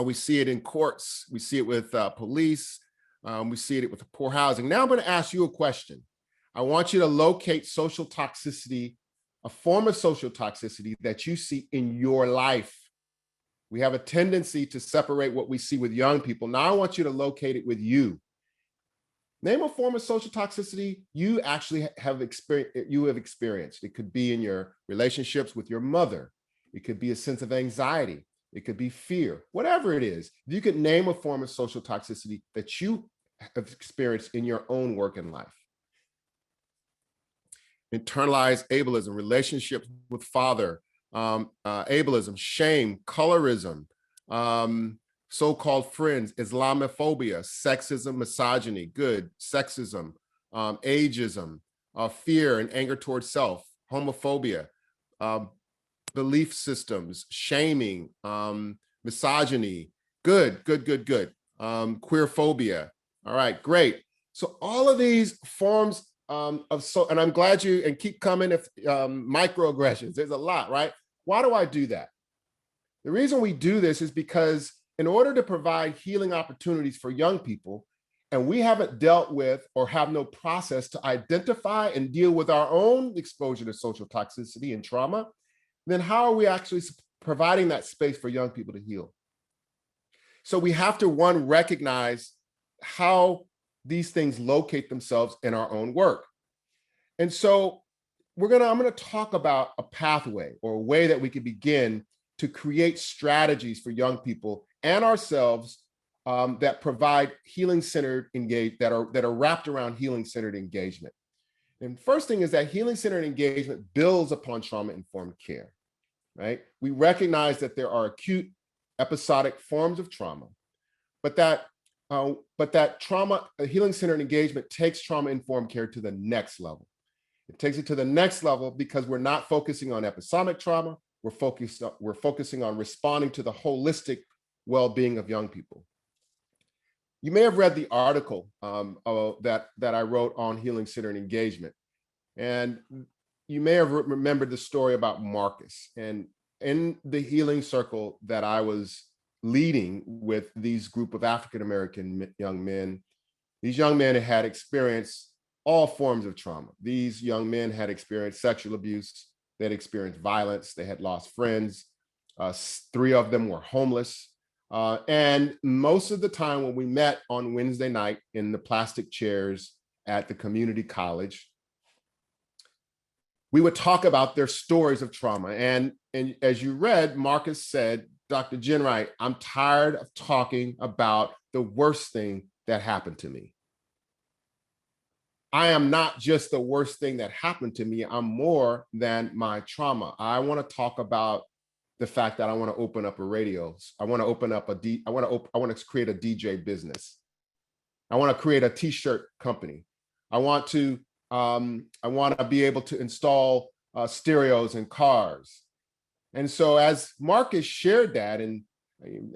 We see it in courts. We see it with police. We see it with poor housing. Now I'm going to ask you a question. I want you to locate social toxicity, a form of social toxicity that you see in your life. We have a tendency to separate what we see with young people. Now I want you to locate it with you. Name a form of social toxicity you actually have experienced. It could be in your relationships with your mother. It could be a sense of anxiety. It could be fear, whatever it is. You could name a form of social toxicity that you have experienced in your own work in life. Internalized ableism, relationships with father, ableism, shame, colorism, so-called friends, Islamophobia, sexism, misogyny, good, sexism, ageism, fear and anger towards self, homophobia, belief systems, shaming, misogyny, good, queer phobia. All right, great. So all of these forms and I'm glad and keep coming if microaggressions, there's a lot, right? Why do I do that? The reason we do this is because in order to provide healing opportunities for young people, and we haven't dealt with or have no process to identify and deal with our own exposure to social toxicity and trauma, then how are we actually providing that space for young people to heal? So we have to, one, recognize how these things locate themselves in our own work. And so I'm gonna talk about a pathway or a way that we can begin to create strategies for young people and ourselves that provide healing-centered that are wrapped around healing-centered engagement. And first thing is that healing-centered engagement builds upon trauma-informed care, right? We recognize that there are acute episodic forms of trauma, but that healing-centered engagement takes trauma-informed care to the next level. It takes it to the next level because we're not focusing on episodic trauma. We're focusing on responding to the holistic well-being of young people. You may have read the article that I wrote on healing-centered engagement, and you may have remembered the story about Marcus. And in the healing circle that I was leading with these group of African-American young men, these young men had experienced all forms of trauma. These young men had experienced sexual abuse, they had experienced violence, they had lost friends, 3 of them were homeless. And most of the time when we met on Wednesday night in the plastic chairs at the community college, we would talk about their stories of trauma. And as you read, Marcus said, Dr. Ginwright, I'm tired of talking about the worst thing that happened to me. I am not just the worst thing that happened to me, I'm more than my trauma. I want to talk about the fact that I want to open up a radio. I want to open up I want to create a DJ business. I want to create a t-shirt company. I want to be able to install stereos in cars. And so as Marcus shared that, and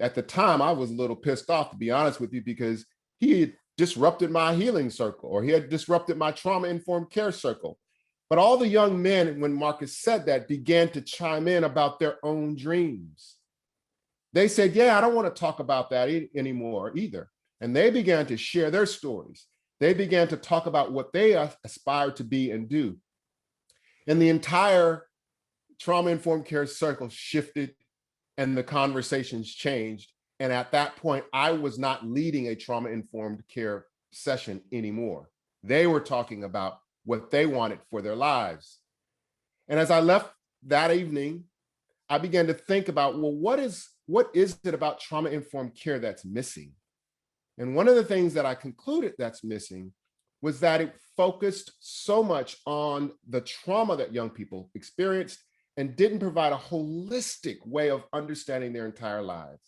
at the time I was a little pissed off, to be honest with you, because he had disrupted my healing circle, or he had disrupted my trauma-informed care circle. But all the young men, when Marcus said that, began to chime in about their own dreams. They said, yeah, I don't want to talk about that anymore either. And they began to share their stories. They began to talk about what they aspire to be and do. And the entire trauma-informed care circle shifted and the conversations changed. And at that point, I was not leading a trauma-informed care session anymore. They were talking about what they wanted for their lives. And as I left that evening, I began to think about, well, what is it about trauma-informed care that's missing? And one of the things that I concluded that's missing was that it focused so much on the trauma that young people experienced and didn't provide a holistic way of understanding their entire lives.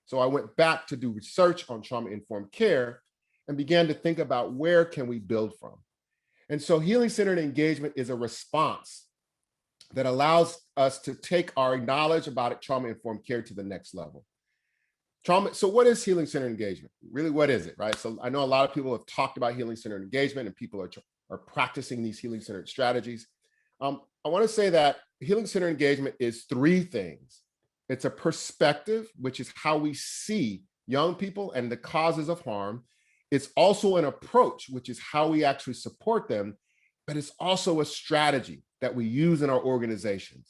So I went back to do research on trauma-informed care and began to think about where can we build from. And so healing-centered engagement is a response that allows us to take our knowledge about trauma-informed care to the next level. So what is healing-centered engagement? Really, what is it, right? So I know a lot of people have talked about healing-centered engagement and people are practicing these healing-centered strategies. I want to say that healing-centered engagement is 3 things. It's a perspective, which is how we see young people and the causes of harm. It's also an approach, which is how we actually support them, but it's also a strategy that we use in our organizations.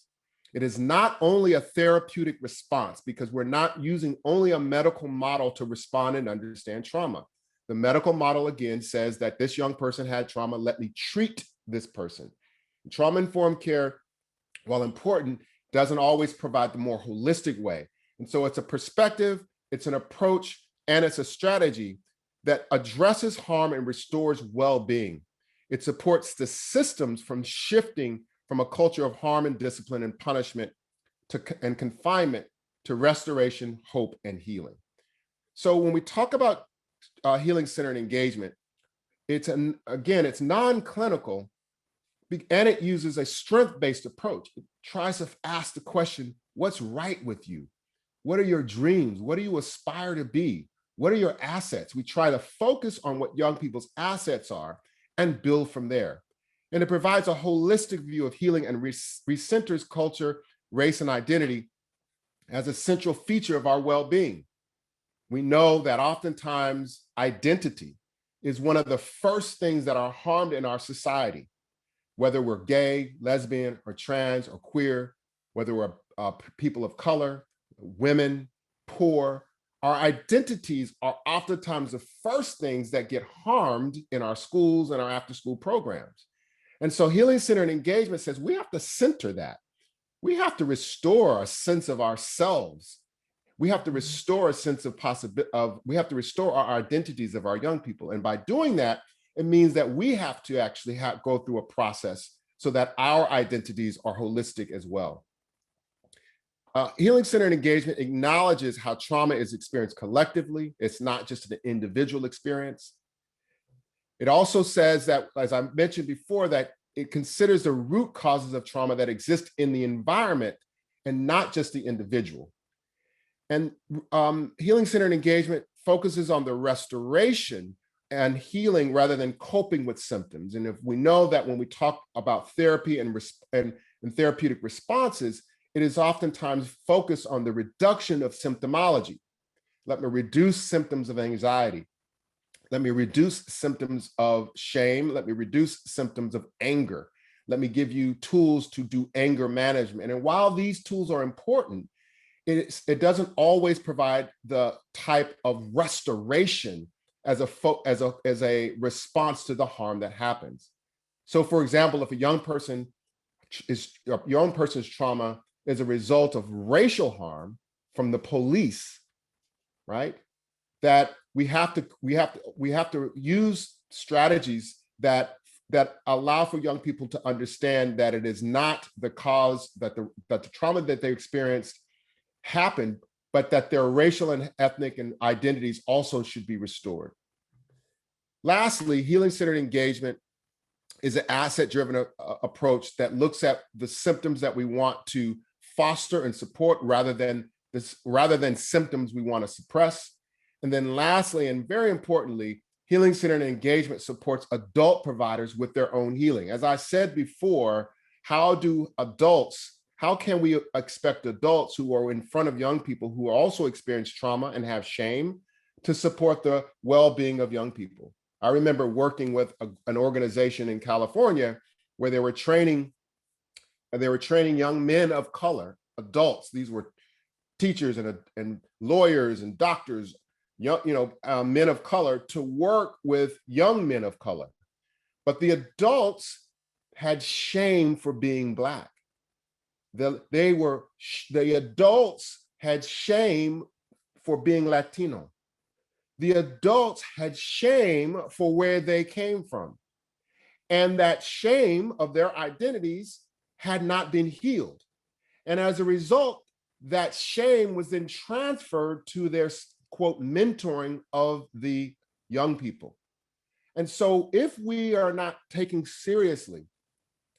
It is not only a therapeutic response, because we're not using only a medical model to respond and understand trauma. The medical model, again, says that this young person had trauma, let me treat this person. Trauma-informed care, while important, doesn't always provide the more holistic way. And so it's a perspective, it's an approach, and it's a strategy that addresses harm and restores well-being. It supports the systems from shifting from a culture of harm and discipline and punishment and confinement to restoration, hope, and healing. So when we talk about healing-centered engagement, it's non-clinical, and it uses a strength-based approach. It tries to ask the question, what's right with you? What are your dreams? What do you aspire to be? What are your assets? We try to focus on what young people's assets are and build from there. And it provides a holistic view of healing and recenters culture, race, and identity as a central feature of our well-being. We know that oftentimes identity is one of the first things that are harmed in our society, whether we're gay, lesbian, or trans, or queer, whether we're people of color, women, poor. Our identities are oftentimes the first things that get harmed in our schools and our after-school programs. And so healing-centered engagement says we have to center that. We have to restore a sense of ourselves. We have to restore a sense of we have to restore our identities of our young people. And by doing that, it means that we have to actually go through a process so that our identities are holistic as well. Healing-centered engagement acknowledges how trauma is experienced collectively. It's not just an individual experience. It also says that, as I mentioned before, that it considers the root causes of trauma that exist in the environment and not just the individual. And healing-centered engagement focuses on the restoration and healing rather than coping with symptoms. And if we know that when we talk about therapy and therapeutic responses, it is oftentimes focused on the reduction of symptomology. Let me reduce symptoms of anxiety. Let me reduce symptoms of shame. Let me reduce symptoms of anger. Let me give you tools to do anger management. And while these tools are important, it doesn't always provide the type of restoration as a response to the harm that happens. So, for example, if a young person's trauma is a result of racial harm from the police, right? That we have to use strategies that allow for young people to understand that it is not the cause that the trauma that they experienced happened, but that their racial and ethnic and identities also should be restored. Lastly, healing-centered engagement is an asset-driven approach that looks at the symptoms that we want to foster and support rather than symptoms we want to suppress. And then lastly, and very importantly, healing-centered engagement supports adult providers with their own healing. As I said before, how can we expect adults who are in front of young people who also experience trauma and have shame to support the well-being of young people? I remember working with an organization in California where they were training young men of color, adults. These were teachers and lawyers and doctors, men of color, to work with young men of color. But the adults had shame for being Black. The adults had shame for being Latino. The adults had shame for where they came from. And that shame of their identities had not been healed. And as a result, that shame was then transferred to their, quote, mentoring of the young people. And so if we are not taking seriously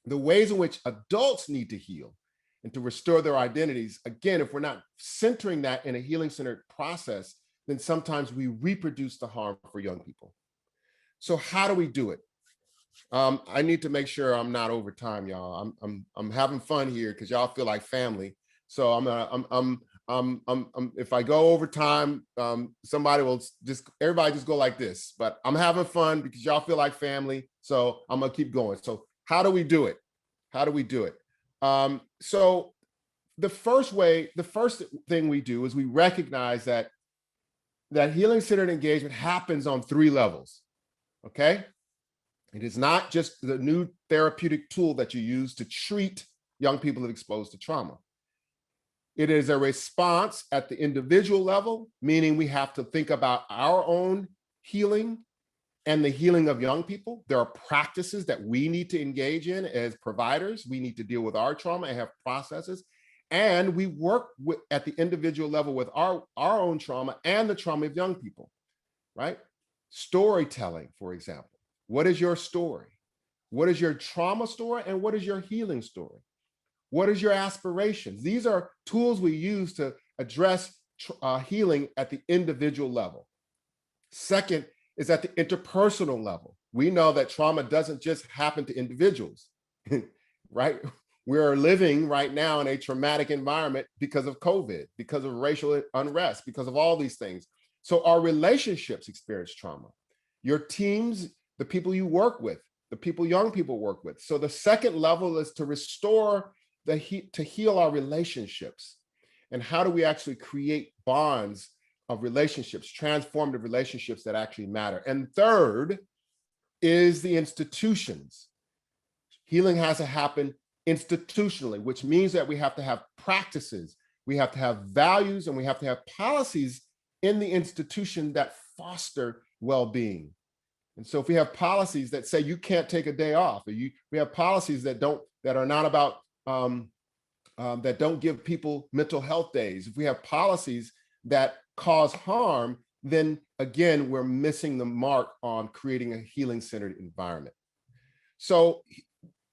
the ways in which adults need to heal and to restore their identities, again, if we're not centering that in a healing-centered process, then sometimes we reproduce the harm for young people. So how do we do it? I need to make sure I'm not over time, y'all. I'm having fun here because y'all feel like family. So if I go over time, everybody just go like this. But I'm having fun because y'all feel like family. So I'm gonna keep going. So how do we do it? So the first thing we do is we recognize that healing-centered engagement happens on 3 levels, okay? It is not just the new therapeutic tool that you use to treat young people that are exposed to trauma. It is a response at the individual level, meaning we have to think about our own healing and the healing of young people. There are practices that we need to engage in as providers. We need to deal with our trauma and have processes. And we work at the individual level with our own trauma and the trauma of young people, right? Storytelling, for example. What is your story? What is your trauma story? And what is your healing story? What is your aspirations? These are tools we use to address healing at the individual level. Second is at the interpersonal level. We know that trauma doesn't just happen to individuals, right? We're living right now in a traumatic environment because of COVID, because of racial unrest, because of all these things. So our relationships experience trauma. Your teams, the people you work with, the people young people work with. So the second level is to restore to heal our relationships. And how do we actually create bonds of relationships, transformative relationships that actually matter? And third is the institutions. Healing has to happen institutionally, which means that we have to have practices, we have to have values, and we have to have policies in the institution that foster well-being. And so if we have policies that say you can't take a day off, or we have policies that are not about that don't give people mental health days, if we have policies that cause harm, then again, we're missing the mark on creating a healing-centered environment. So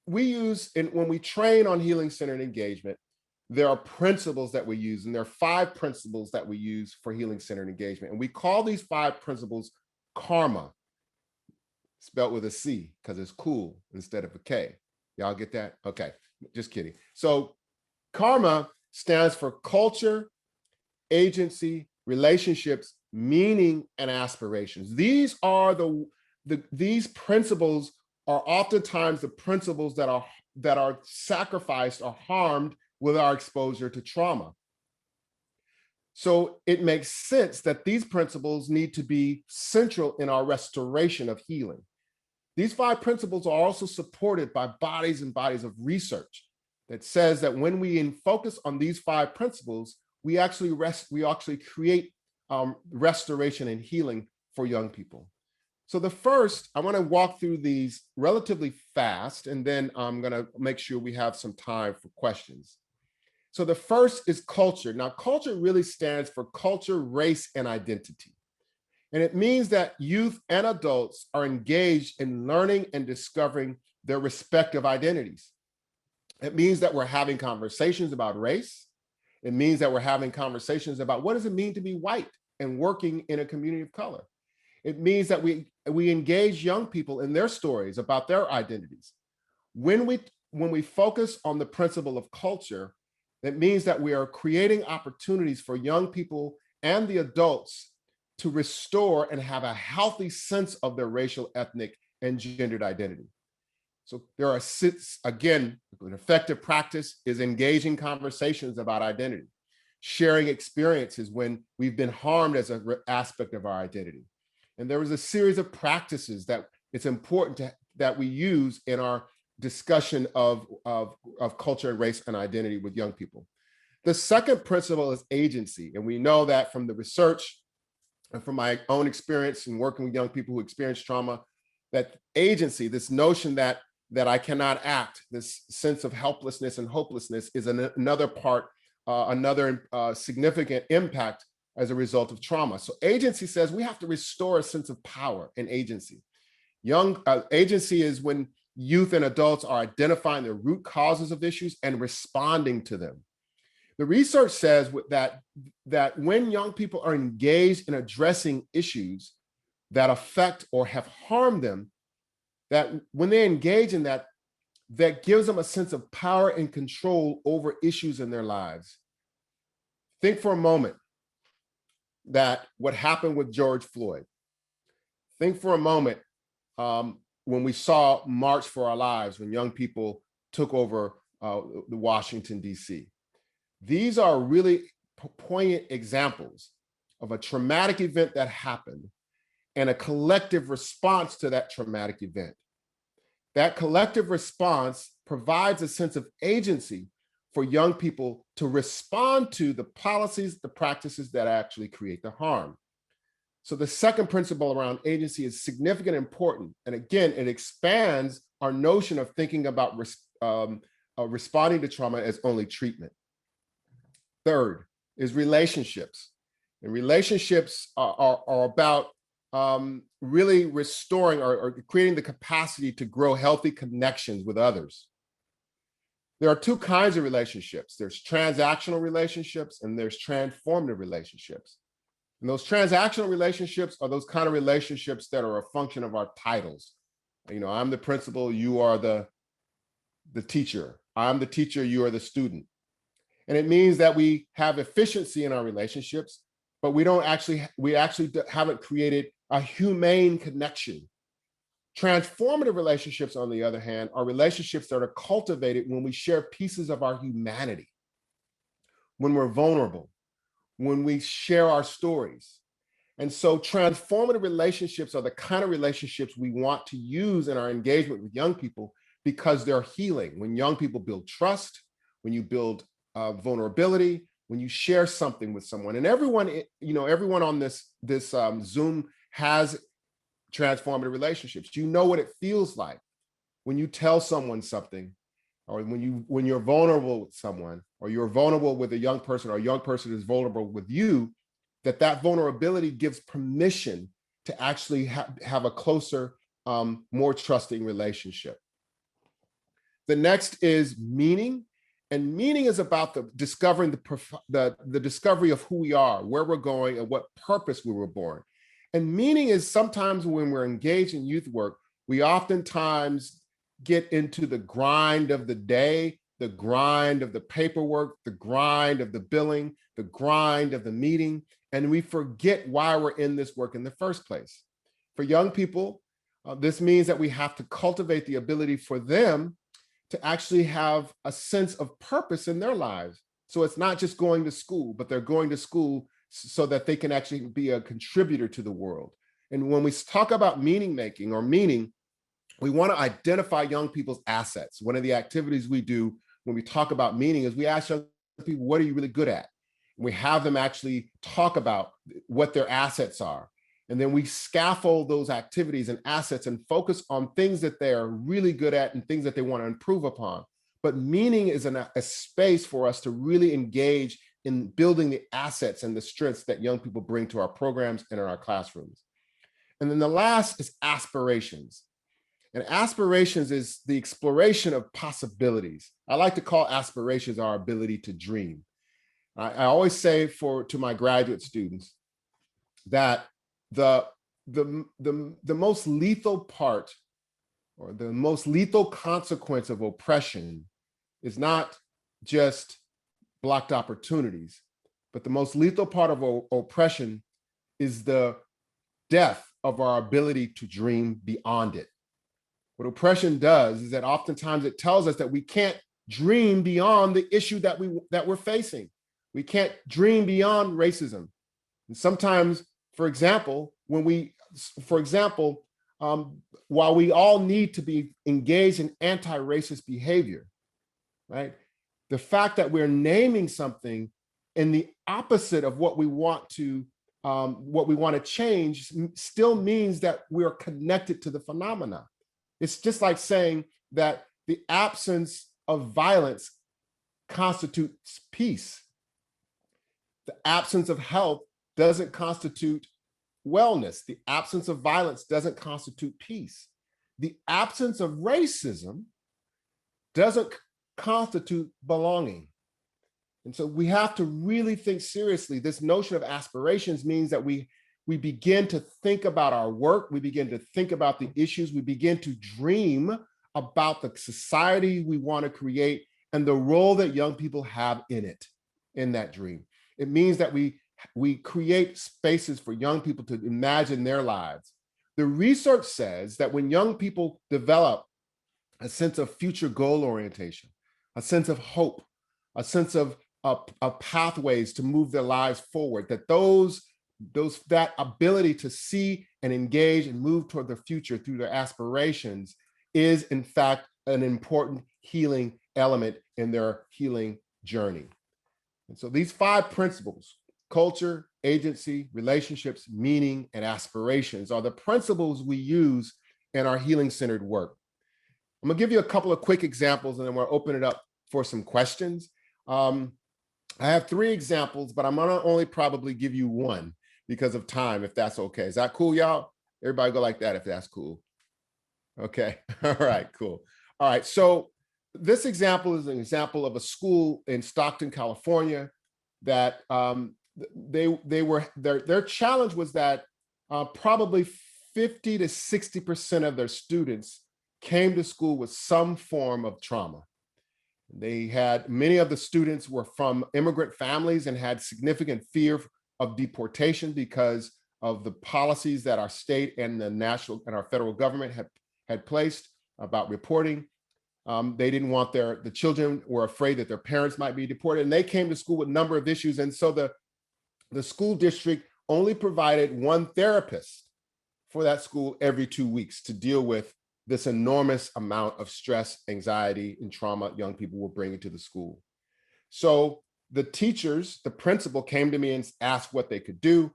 we use, and when we train on healing-centered engagement, there are principles that we use, and there are 5 principles that we use for healing-centered engagement. And we call these 5 principles karma, spelled with a C because it's cool instead of a K. Y'all get that? Okay, just kidding. So karma stands for culture, agency, relationships, meaning, and aspirations. These are these principles are oftentimes the principles that are sacrificed or harmed with our exposure to trauma. So it makes sense that these principles need to be central in our restoration of healing. These 5 principles are also supported by bodies and bodies of research that says that when we focus on these 5 principles, we actually create restoration and healing for young people. So the first, I want to walk through these relatively fast, and then I'm going to make sure we have some time for questions. So the first is culture. Now, culture really stands for culture, race, and identity. And it means that youth and adults are engaged in learning and discovering their respective identities. It means that we're having conversations about race. It means that we're having conversations about what does it mean to be white and working in a community of color. It means that we engage young people in their stories about their identities. When we focus on the principle of culture, that means that we are creating opportunities for young people and the adults to restore and have a healthy sense of their racial, ethnic, and gendered identity. So there are 6, again, an effective practice is engaging conversations about identity, sharing experiences when we've been harmed as an aspect of our identity. And there was a series of practices that it's important that we use in our discussion of culture and race and identity with young people. The second principle is agency. And we know that from the research and from my own experience in working with young people who experience trauma, that agency, this notion that I cannot act, this sense of helplessness and hopelessness is another part, another significant impact as a result of trauma. So agency says we have to restore a sense of power and agency. Agency is when youth and adults are identifying the root causes of issues and responding to them. The research says that when young people are engaged in addressing issues that affect or have harmed them, that when they engage in that gives them a sense of power and control over issues in their lives. Think for a moment that what happened with George Floyd. Think for a moment when we saw March for Our Lives, when young people took over the Washington, D.C. These are really poignant examples of a traumatic event that happened and a collective response to that traumatic event. That collective response provides a sense of agency for young people to respond to the policies, the practices that actually create the harm. So the second principle around agency is significant and important. And again, it expands our notion of thinking about responding to trauma as only treatment. Third is relationships. And relationships are about really restoring or creating the capacity to grow healthy connections with others. There are 2 kinds of relationships. There's transactional relationships and there's transformative relationships. And those transactional relationships are those kind of relationships that are a function of our titles. You know, I'm the principal, you are the teacher. I'm the teacher, you are the student. And it means that we have efficiency in our relationships, but we actually haven't created a humane connection. Transformative relationships, on the other hand, are relationships that are cultivated when we share pieces of our humanity, when we're vulnerable, when we share our stories. And so transformative relationships are the kind of relationships we want to use in our engagement with young people, because they're healing. When young people build trust, when you build vulnerability, when you share something with someone. And everyone, everyone on this Zoom has transformative relationships. You know what it feels like when you tell someone something, or when you're vulnerable with someone, or you're vulnerable with a young person, or a young person is vulnerable with you, that vulnerability gives permission to actually have a closer, more trusting relationship. The next is meaning. And meaning is about the discovering the discovery of who we are, where we're going, and what purpose we were born. And meaning is sometimes when we're engaged in youth work, we oftentimes get into the grind of the day, the grind of the paperwork, the grind of the billing, the grind of the meeting, and we forget why we're in this work in the first place. For young people, this means that we have to cultivate the ability for them to actually have a sense of purpose in their lives. So it's not just going to school, but they're going to school so that they can actually be a contributor to the world. And when we talk about meaning making or meaning, we want to identify young people's assets. One of the activities we do when we talk about meaning is we ask young people, what are you really good at? And we have them actually talk about what their assets are. And then we scaffold those activities and assets and focus on things that they are really good at and things that they want to improve upon. But meaning is a space for us to really engage in building the assets and the strengths that young people bring to our programs and in our classrooms. And then the last is aspirations. And aspirations is the exploration of possibilities. I like to call aspirations our ability to dream. I always say to my graduate students that the most lethal part, or the most lethal consequence of oppression, is not just blocked opportunities, but the most lethal part of oppression is the death of our ability to dream beyond it. What oppression does is that oftentimes it tells us that we can't dream beyond the issue that we're facing. We can't dream beyond racism. And sometimes, for example, while we all need to be engaged in anti-racist behavior, right? The fact that we're naming something in the opposite of what we want to change still means that we're connected to the phenomena. It's just like saying that the absence of violence constitutes peace. The absence of health doesn't constitute wellness. The absence of violence doesn't constitute peace. The absence of racism doesn't constitute belonging. And so we have to really think seriously. This notion of aspirations means that we begin to think about our work, we begin to think about the issues, we begin to dream about the society we want to create and the role that young people have in it, in that dream. It means that we create spaces for young people to imagine their lives. The research says that when young people develop a sense of future goal orientation, a sense of hope, a sense of pathways to move their lives forward, that ability to see and engage and move toward the future through their aspirations is in fact an important healing element in their healing journey. And so these 5 principles, culture, agency, relationships, meaning, and aspirations, are the principles we use in our healing-centered work. I'm gonna give you a couple of quick examples and then we'll open it up for some questions. I have 3 examples, but I'm gonna only probably give you 1 because of time, if that's okay. Is that cool, y'all? Everybody go like that if that's cool. Okay, all right, cool. All right, so this example is an example of a school in Stockton, California that their challenge was that probably 50 to 60% of their students came to school with some form of trauma. Many of the students were from immigrant families and had significant fear of deportation because of the policies that our state and the national and our federal government had placed about reporting. They didn't want the children were afraid that their parents might be deported, and they came to school with a number of issues. And so the school district only provided one therapist for that school every 2 weeks to deal with this enormous amount of stress, anxiety, and trauma young people were bringing to the school. So the teachers, the principal came to me and asked what they could do.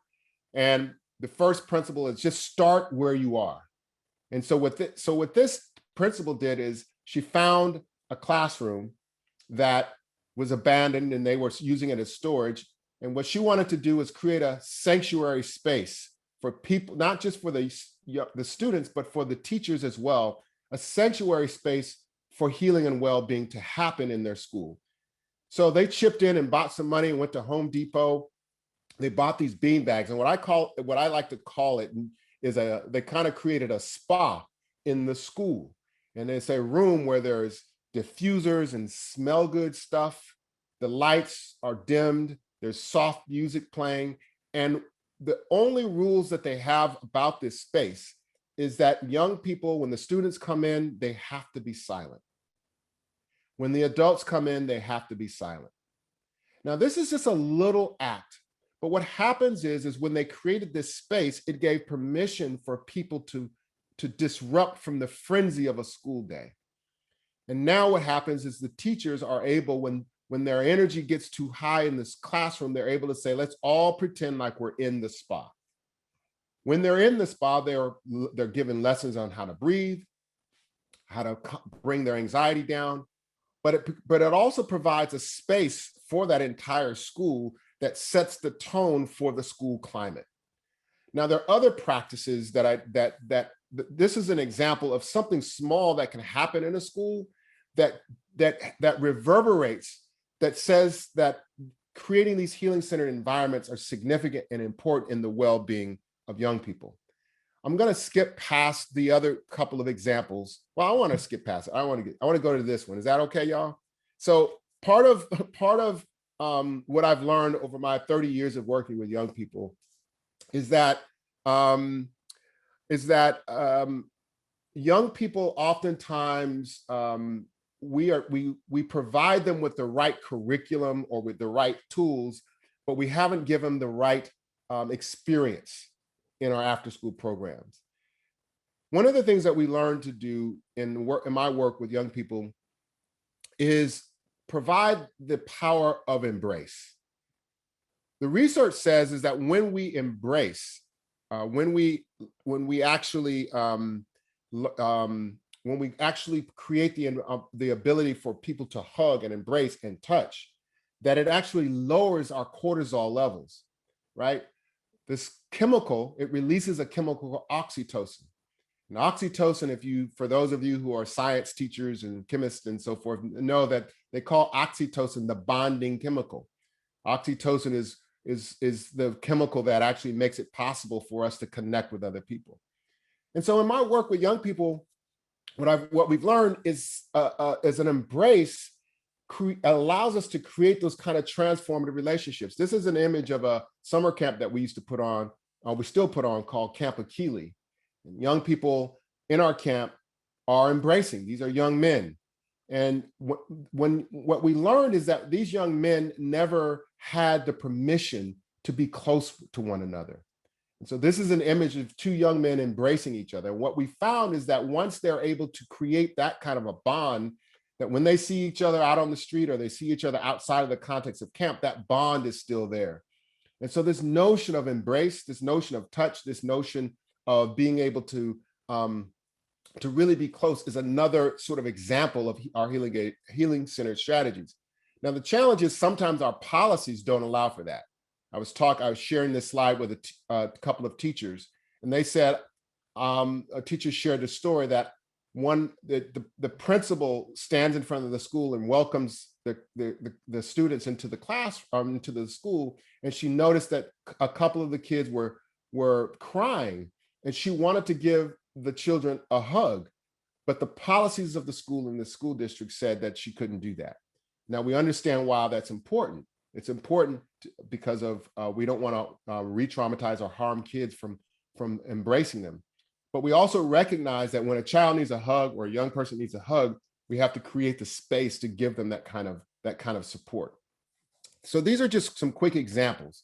And the first principle is just start where you are. And so what this principal did is she found a classroom that was abandoned and they were using it as storage. And what she wanted to do was create a sanctuary space for people, not just for the students, but for the teachers as well, a sanctuary space for healing and well-being to happen in their school. So they chipped in and bought some money and went to Home Depot. They bought these bean bags. And what I like to call it is they kind of created a spa in the school. And it's a room where there's diffusers and smell good stuff. The lights are dimmed. There's soft music playing. And the only rules that they have about this space is that young people, when the students come in, they have to be silent. When the adults come in, they have to be silent. Now, this is just a little act, but what happens is when they created this space, it gave permission for people to disrupt from the frenzy of a school day. And now what happens is the teachers are able, when their energy gets too high in this classroom, they're able to say, let's all pretend like we're in the spa. When they're in the spa, they're given lessons on how to breathe, how to bring their anxiety down, but it also provides a space for that entire school that sets the tone for the school climate. Now, there are other practices that this is an example of something small that can happen in a school that reverberates, that says that creating these healing-centered environments are significant and important in the well-being of young people. I'm going to skip past the other couple of examples. Well, I want to skip past it. I want to go to this one. Is that okay, y'all? So part of what I've learned over my 30 years of working with young people is that young people oftentimes we provide them with the right curriculum or with the right tools, but we haven't given them the right experience in our after-school programs. One of the things that we learn to do in my work with young people is provide the power of embrace. The research says is that when we embrace, when we actually create the ability for people to hug and embrace and touch, that it actually lowers our cortisol levels, right? This chemical, it releases a chemical called oxytocin. And oxytocin, for those of you who are science teachers and chemists and so forth, know that they call oxytocin the bonding chemical. Oxytocin is the chemical that actually makes it possible for us to connect with other people. And so in my work with young people, what we've learned is an embrace allows us to create those kind of transformative relationships. This is an image of a summer camp that we used to put on, we still put on, called Camp Akili. And young people in our camp are embracing. These are young men. And what we learned is that these young men never had the permission to be close to one another. And so this is an image of two young men embracing each other. And what we found is that once they're able to create that kind of a bond, that when they see each other out on the street or they see each other outside of the context of camp, that bond is still there. And so this notion of embrace, this notion of touch, this notion of being able to really be close is another sort of example of our healing-centered strategies. Now, the challenge is sometimes our policies don't allow for that. I was sharing this slide with a couple of teachers, and they said, a teacher shared a story that the principal stands in front of the school and welcomes the students into the class, into the school, and she noticed that a couple of the kids were crying, and she wanted to give the children a hug, but the policies of the school and the school district said that she couldn't do that. Now we understand why that's important. It's important because of we don't want to re-traumatize or harm kids from embracing them. But we also recognize that when a child needs a hug or a young person needs a hug, we have to create the space to give them that kind of support. So these are just some quick examples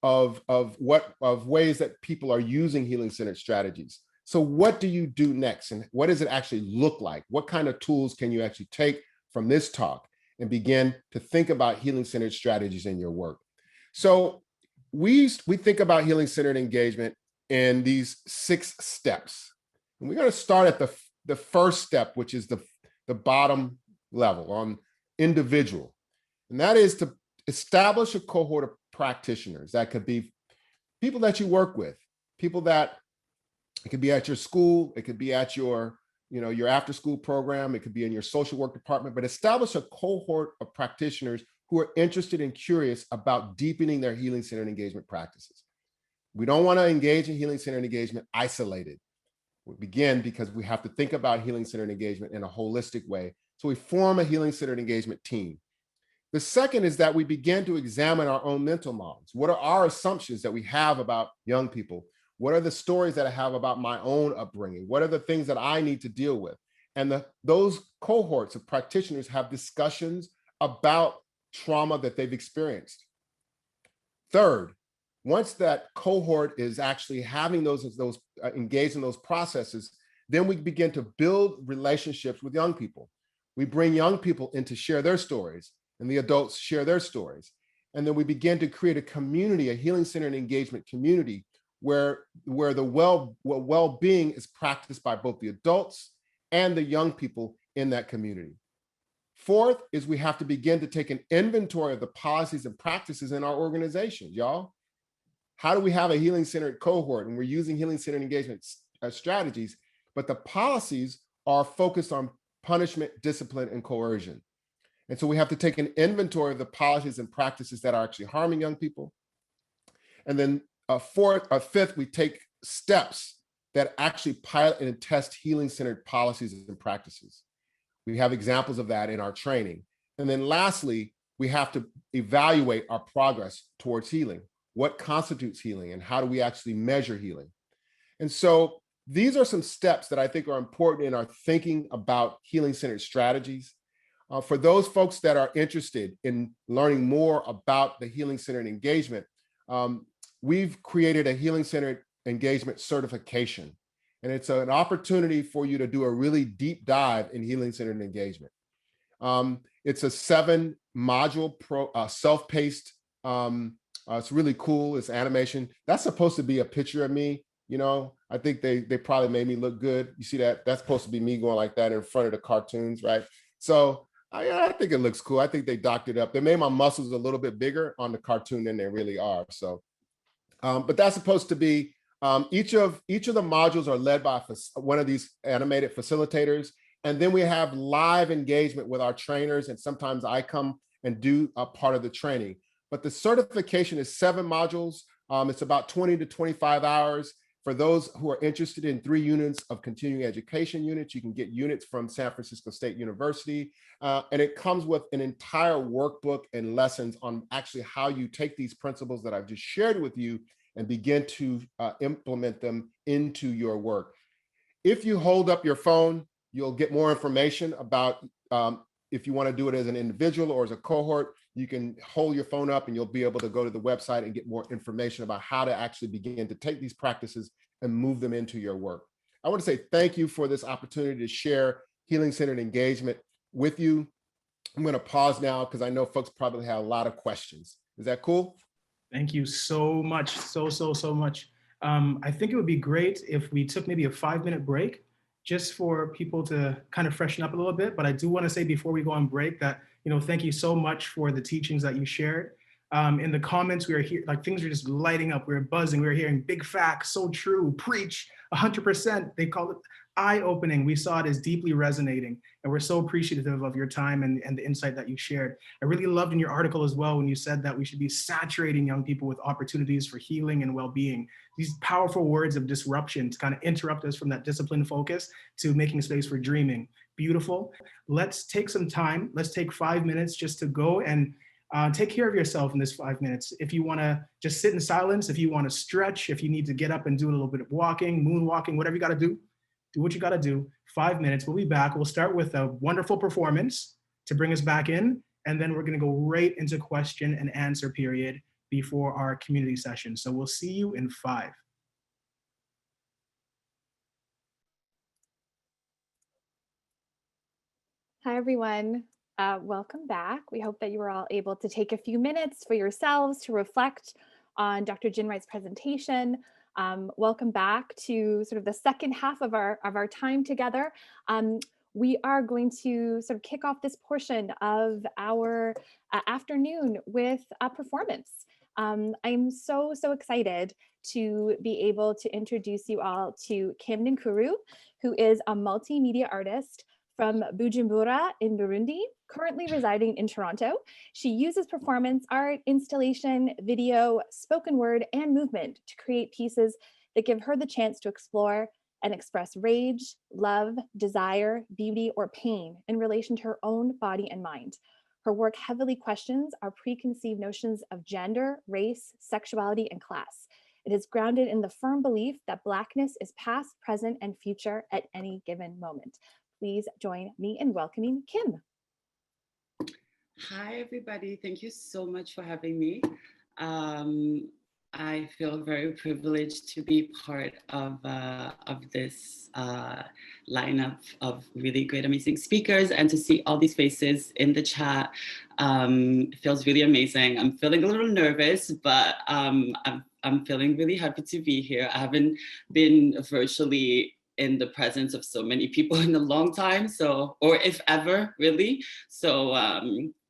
of ways that people are using healing-centered strategies. So what do you do next, and what does it actually look like? What kind of tools can you actually take from this talk and begin to think about healing-centered strategies in your work? So we think about healing-centered engagement in these 6 steps. And we're going to start at the first step, which is the bottom level on individual. And that is to establish a cohort of practitioners. That could be people that you work with, people that it could be at your school, it could be at your after school program, it could be in your social work department, but establish a cohort of practitioners who are interested and curious about deepening their healing-centered engagement practices. We don't want to engage in healing-centered engagement isolated. We begin because we have to think about healing-centered engagement in a holistic way. So we form a healing-centered engagement team. The second is that we begin to examine our own mental models. What are our assumptions that we have about young people? What are the stories that I have about my own upbringing? What are the things that I need to deal with? And those cohorts of practitioners have discussions about trauma that they've experienced. Third, once that cohort is actually having those engaged in those processes, then we begin to build relationships with young people. We bring young people in to share their stories, and the adults share their stories. And then we begin to create a community, a healing-centered engagement community, where the well-being is practiced by both the adults and the young people in that community. Fourth is we have to begin to take an inventory of the policies and practices in our organizations, y'all. How do we have a healing-centered cohort and we're using healing-centered engagement strategies, but the policies are focused on punishment, discipline, and coercion. And so we have to take an inventory of the policies and practices that are actually harming young people. And then fifth, we take steps that actually pilot and test healing-centered policies and practices. We have examples of that in our training. And then lastly, we have to evaluate our progress towards healing. What constitutes healing and how do we actually measure healing? And so these are some steps that I think are important in our thinking about healing-centered strategies. For those folks that are interested in learning more about the healing-centered engagement, we've created a healing-centered engagement certification. And it's an opportunity for you to do a really deep dive in healing-centered engagement. It's a 7-module self-paced. It's really cool. It's animation. That's supposed to be a picture of me. I think they probably made me look good. You see that? That's supposed to be me going like that in front of the cartoons, right? So I think it looks cool. I think they docked it up. They made my muscles a little bit bigger on the cartoon than they really are. So, but that's supposed to be each of the modules are led by one of these animated facilitators, and then we have live engagement with our trainers. And sometimes I come and do a part of the training. But the certification is 7 modules. It's about 20 to 25 hours. For those who are interested in 3 units of continuing education units, you can get units from San Francisco State University. And it comes with an entire workbook and lessons on actually how you take these principles that I've just shared with you and begin to implement them into your work. If you hold up your phone, you'll get more information about if you want to do it as an individual or as a cohort. You can hold your phone up and you'll be able to go to the website and get more information about how to actually begin to take these practices and move them into your work. I want to say thank you for this opportunity to share healing-centered engagement with you. I'm going to pause now because I know folks probably have a lot of questions. Is that cool? Thank you so much, so much. I think it would be great if we took maybe a 5-minute break just for people to kind of freshen up a little bit. But I do want to say before we go on break that, thank you so much for the teachings that you shared. In the comments, we were here, like things were just lighting up. We were buzzing. We were hearing big facts, so true, preach, 100%. They called it eye-opening. We saw it as deeply resonating, and we're so appreciative of your time and the insight that you shared. I really loved in your article as well when you said that we should be saturating young people with opportunities for healing and well-being. These powerful words of disruption to kind of interrupt us from that disciplined focus to making space for dreaming. Beautiful. Let's take some time. Let's take 5 minutes just to go and take care of yourself in this 5 minutes. If you want to just sit in silence, if you want to stretch, if you need to get up and do a little bit of walking, moonwalking, whatever you got to do what you got to do. 5 minutes. We'll be back. We'll start with a wonderful performance to bring us back in, and then we're going to go right into question and answer period before our community session. So we'll see you in 5. Hi, everyone. Welcome back. We hope that you were all able to take a few minutes for yourselves to reflect on Dr. Ginwright's presentation. Welcome back to sort of the second half of our time together. We are going to sort of kick off this portion of our afternoon with a performance. I'm so excited to be able to introduce you all to Kim Ninkuru, who is a multimedia artist from Bujumbura in Burundi, currently residing in Toronto. She uses performance art, installation, video, spoken word, and movement to create pieces that give her the chance to explore and express rage, love, desire, beauty, or pain in relation to her own body and mind. Her work heavily questions our preconceived notions of gender, race, sexuality, and class. It is grounded in the firm belief that Blackness is past, present, and future at any given moment. Please join me in welcoming Kim. Hi, everybody. Thank you so much for having me. I feel very privileged to be part of this lineup of really great, amazing speakers, and to see all these faces in the chat feels really amazing. I'm feeling a little nervous, but I'm feeling really happy to be here. I haven't been virtually in the presence of so many people in a long time, or if ever, really. So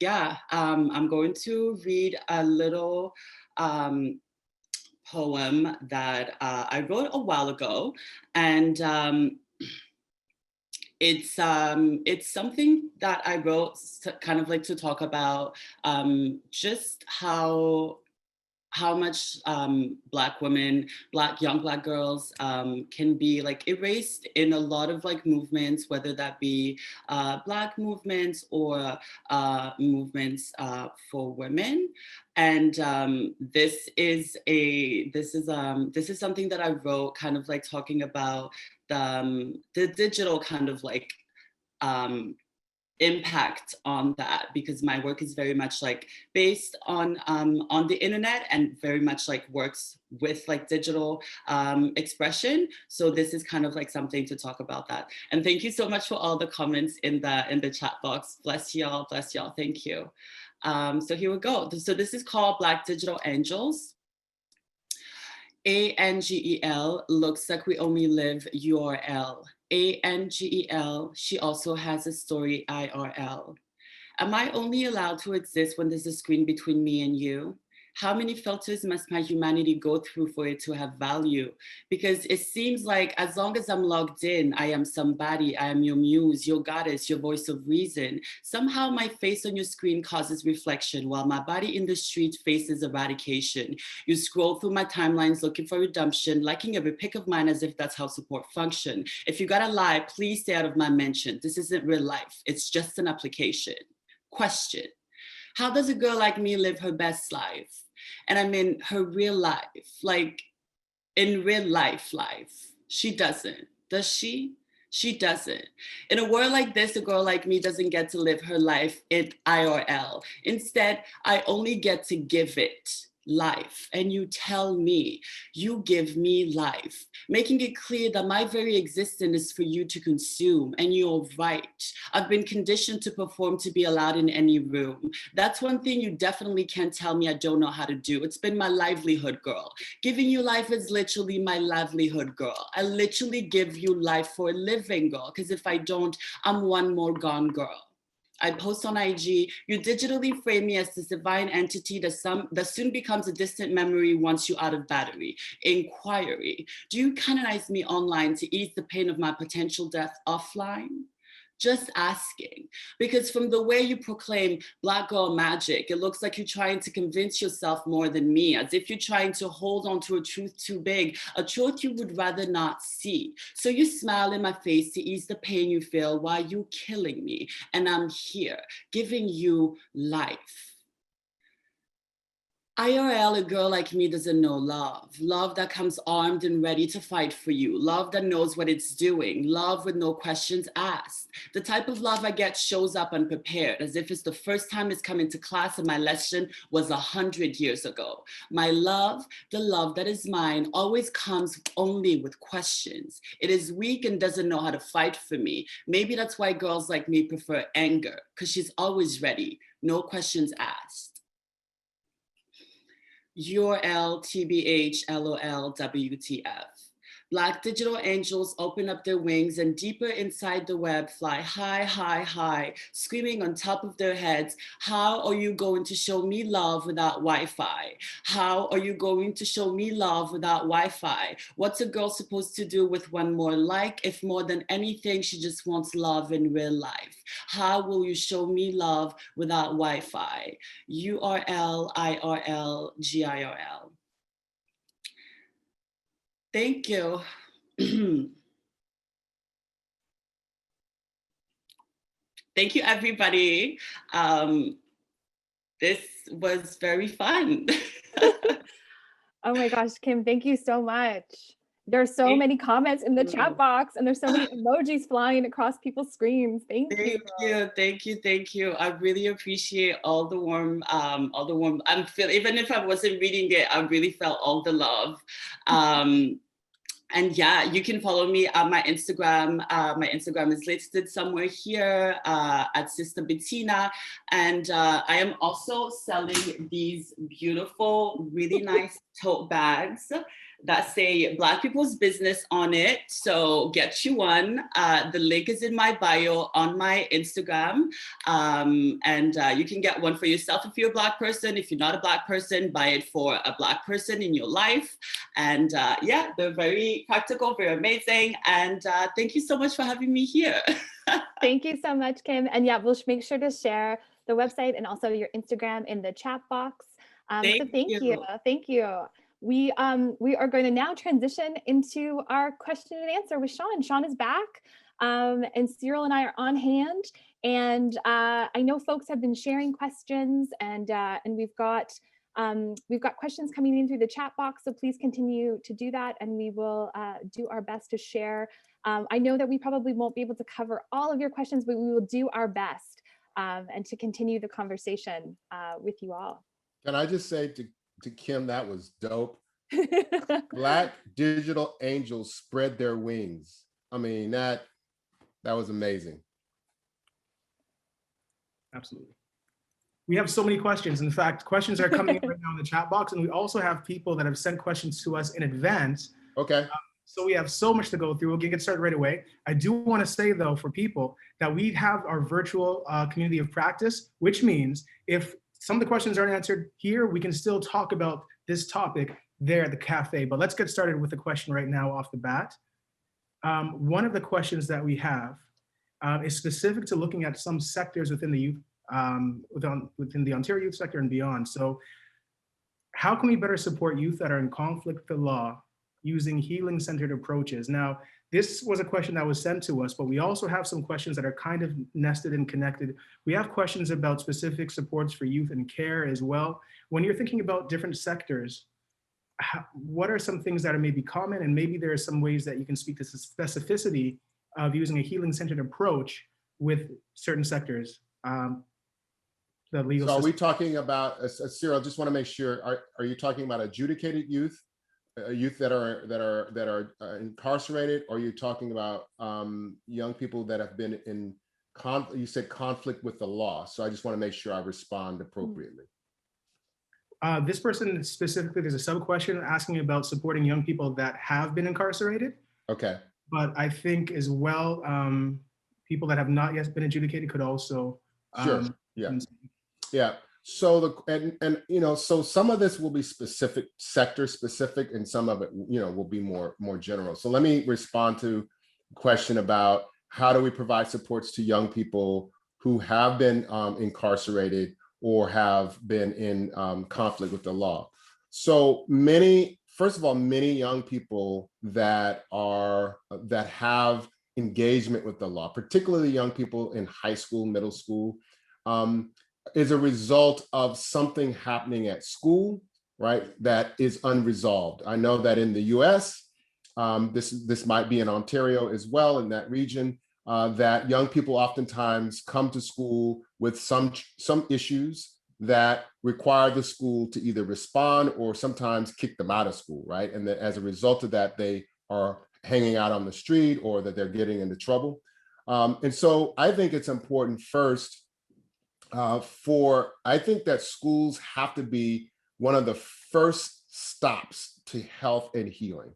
yeah, I'm going to read a little poem that I wrote a while ago, and it's something that I wrote kind of like to talk about just how much Black women, young Black girls can be like erased in a lot of like movements, whether that be Black movements or movements for women. And this is something that I wrote kind of like talking about the digital kind of like impact on that, because my work is very much like based on the internet and very much like works with like digital expression. So this is kind of like something to talk about that. And thank you so much for all the comments in the chat box. Bless y'all, thank you. So here we go. So this is called Black Digital Angels. ANGEL looks like we only live URL. ANGEL, she also has a story IRL. Am I only allowed to exist when there's a screen between me and you? How many filters must my humanity go through for it to have value? Because it seems like as long as I'm logged in, I am somebody, I am your muse, your goddess, your voice of reason. Somehow my face on your screen causes reflection while my body in the street faces eradication. You scroll through my timelines looking for redemption, liking every pic of mine as if that's how support function. If you gotta lie, please stay out of my mention. This isn't real life, it's just an application. Question. How does a girl like me live her best life? And I mean her real life, like in real life. She doesn't. Does she? She doesn't. In a world like this, a girl like me doesn't get to live her life in IRL. Instead, I only get to give it life. And you tell me, you give me life, making it clear that my very existence is for you to consume. And you're right. I've been conditioned to perform to be allowed in any room. That's one thing you definitely can't tell me I don't know how to do. It's been my livelihood, girl. Giving you life is literally my livelihood, girl. I literally give you life for a living, girl. Because if I don't, I'm one more gone girl. I post on IG, you digitally frame me as this divine entity that soon becomes a distant memory once you're out of battery. Inquiry, do you canonize me online to ease the pain of my potential death offline? Just asking, because from the way you proclaim Black girl magic, it looks like you're trying to convince yourself more than me, as if you're trying to hold on to a truth too big, a truth you would rather not see. So you smile in my face to ease the pain you feel while you killing me, and I'm here, giving you life. IRL, a girl like me doesn't know love. Love that comes armed and ready to fight for you. Love that knows what it's doing. Love with no questions asked. The type of love I get shows up unprepared, as if it's the first time it's come into class and my lesson was 100 years ago. My love, the love that is mine, always comes only with questions. It is weak and doesn't know how to fight for me. Maybe that's why girls like me prefer anger, because she's always ready, no questions asked. URL, TBH, LOL, WTF. Black digital angels open up their wings and deeper inside the web fly high, high, high, screaming on top of their heads, how are you going to show me love without Wi-Fi? How are you going to show me love without Wi-Fi? What's a girl supposed to do with one more like, if more than anything, she just wants love in real life? How will you show me love without Wi-Fi? URL, IRL, GIRL. Thank you. Thank you, everybody. This was very fun. Oh my gosh, Kim, thank you so much. There are so many comments in the chat box, and there's so many emojis flying across people's screens. Thank you. Thank you. I really appreciate all the warm, even if I wasn't reading it, I really felt all the love. And yeah, you can follow me on my Instagram. My Instagram is listed somewhere here at Sister Bettina. And I am also selling these beautiful, really nice tote bags that say Black People's Business on it. So get you one. The link is in my bio on my Instagram. And you can get one for yourself if you're a Black person. If you're not a Black person, buy it for a Black person in your life. And yeah, they're very practical, very amazing. And thank you so much for having me here. Thank you so much, Kim. And yeah, we'll make sure to share the website and also your Instagram in the chat box. So thank you. We are going to now transition into our question and answer with Shawn. Shawn is back, and Cyril and I are on hand. And I know folks have been sharing questions, and we've got questions coming in through the chat box. So please continue to do that, and we will do our best to share. I know that we probably won't be able to cover all of your questions, but we will do our best and to continue the conversation with you all. Can I just say to Kim, that was dope. Black digital angels spread their wings. I mean, that was amazing. Absolutely. We have so many questions. In fact, questions are coming in right now in the chat box, and we also have people that have sent questions to us in advance. Okay. So we have so much to go through. We'll get started right away. I do want to say, though, for people that we have our virtual community of practice, which means if some of the questions aren't answered here, we can still talk about this topic there at the cafe. But let's get started with the question right now off the bat. One of the questions that we have is specific to looking at some sectors within the youth, within the Ontario youth sector and beyond. So how can we better support youth that are in conflict with the law using healing-centered approaches? Now, this was a question that was sent to us, but we also have some questions that are kind of nested and connected. We have questions about specific supports for youth and care as well. When you're thinking about different sectors, what are some things that are maybe common, and maybe there are some ways that you can speak to the specificity of using a healing-centered approach with certain sectors? The legal so are we system. talking about, Cyril, I just want to make sure, are you talking about adjudicated youth? Youth that are incarcerated, or are you talking about young people that have been in you said conflict with the law? So I just want to make sure I respond appropriately. This person specifically, there's a sub question asking about supporting young people that have been incarcerated. Okay. But I think as well, people that have not yet been adjudicated could also Sure. Yeah. and- Yeah. So so some of this will be specific, sector specific, and some of it, will be more general. So let me respond to the question about how do we provide supports to young people who have been incarcerated or have been in conflict with the law. So first of all, many young people that have engagement with the law, particularly young people in high school, middle school, is a result of something happening at school, right, that is unresolved. I know that in the US, this might be in Ontario as well, in that region, that young people oftentimes come to school with some issues that require the school to either respond or sometimes kick them out of school, right? And that as a result of that, they are hanging out on the street or that they're getting into trouble. And so I think it's important first I think that schools have to be one of the first stops to health and healing.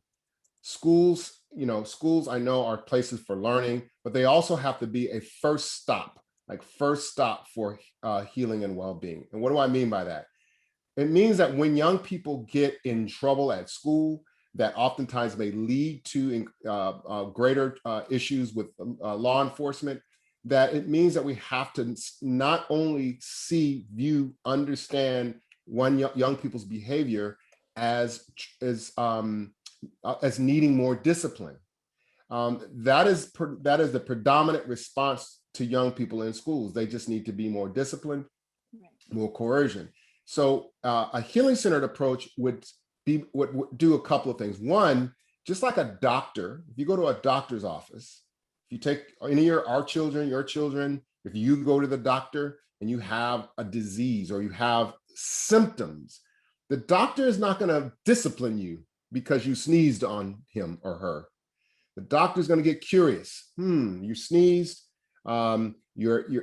Schools I know are places for learning, but they also have to be a first stop for healing and well-being. And what do I mean by that? It means that when young people get in trouble at school, that oftentimes may lead to greater issues with law enforcement, that it means that we have to not only see, view, understand young people's behavior as needing more discipline. That is the predominant response to young people in schools. They just need to be more disciplined, more coercion. So a healing-centered approach would do a couple of things. One, just like a doctor, if you go to a doctor's office, if you take any of our children, your children, if you go to the doctor and you have a disease or you have symptoms, the doctor is not going to discipline you because you sneezed on him or her. The doctor is going to get curious. You sneezed, you're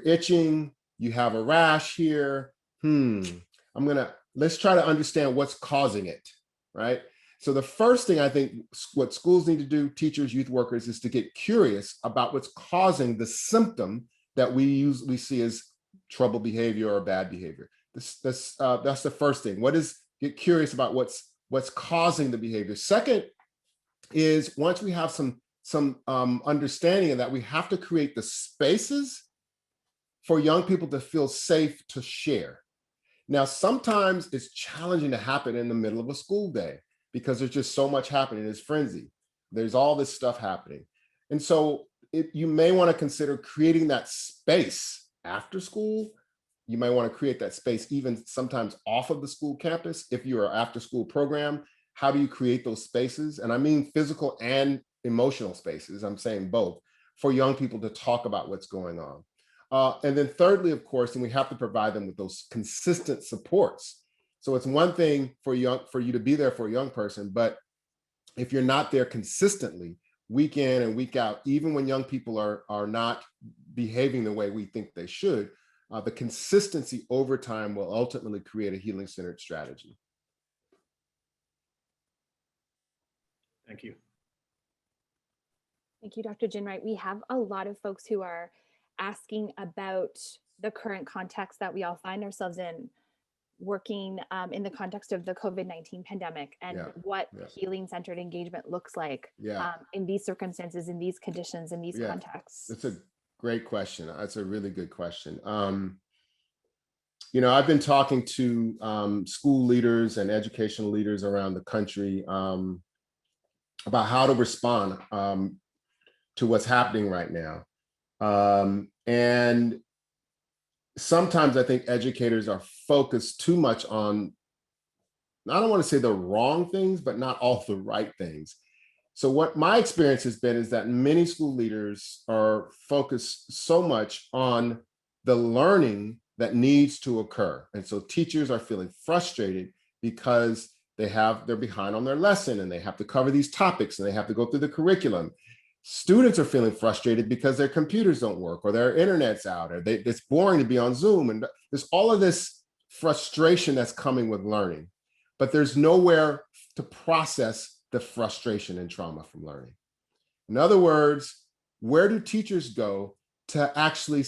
itching, you have a rash here. Let's try to understand what's causing it, right? So the first thing I think what schools need to do, teachers, youth workers, is to get curious about what's causing the symptom that we usually see as trouble behavior or bad behavior. That's the first thing. Get curious about what's causing the behavior. Second is, once we have some understanding of that, we have to create the spaces for young people to feel safe to share. Now, sometimes it's challenging to happen in the middle of a school day, because there's just so much happening. It's frenzy. There's all this stuff happening. And so you may want to consider creating that space after school. You might want to create that space even sometimes off of the school campus. If you're an after school program, how do you create those spaces? And I mean physical and emotional spaces. I'm saying both, for young people to talk about what's going on. And then thirdly, of course, and we have to provide them with those consistent supports. So it's one thing for you to be there for a young person, but if you're not there consistently, week in and week out, even when young people are not behaving the way we think they should, the consistency over time will ultimately create a healing-centered strategy. Thank you. Thank you, Dr. Ginwright. We have a lot of folks who are asking about the current context that we all find ourselves in, working in the context of the COVID-19 pandemic, and what healing-centered engagement looks like in these circumstances, in these conditions, in these contexts. That's a great question. That's a really good question. I've been talking to school leaders and educational leaders around the country about how to respond to what's happening right now. And sometimes I think educators are focused too much on, I don't want to say the wrong things, but not all the right things. So what my experience has been is that many school leaders are focused so much on the learning that needs to occur. And so teachers are feeling frustrated because they're behind on their lesson and they have to cover these topics and they have to go through the curriculum. Students are feeling frustrated because their computers don't work or their internet's out, or it's boring to be on Zoom. And there's all of this frustration that's coming with learning, but there's nowhere to process the frustration and trauma from learning. In other words, where do teachers go to actually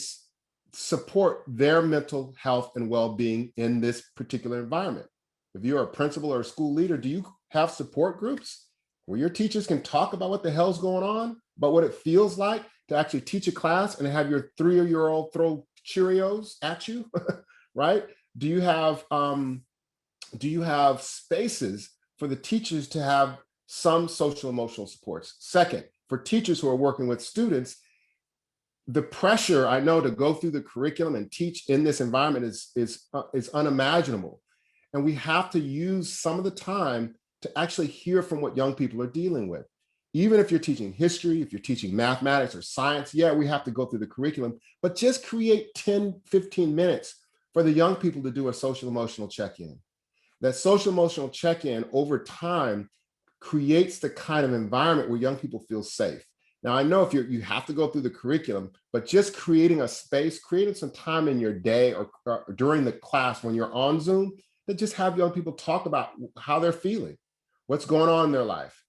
support their mental health and well-being in this particular environment. If you're a principal or a school leader, do you have support groups where your teachers can talk about what the hell's going on, about what it feels like to actually teach a class and have your 3-year-old throw Cheerios at you, right? Do you have spaces for the teachers to have some social emotional supports? Second, for teachers who are working with students, the pressure I know to go through the curriculum and teach in this environment is unimaginable. And we have to use some of the time to actually hear from what young people are dealing with. Even if you're teaching history, if you're teaching mathematics or science, yeah, we have to go through the curriculum, but just create 10, 15 minutes for the young people to do a social emotional check-in. That social emotional check-in over time creates the kind of environment where young people feel safe. Now, I know if you have to go through the curriculum, but just creating a space, creating some time in your day or during the class when you're on Zoom, to just have young people talk about how they're feeling, what's going on in their life.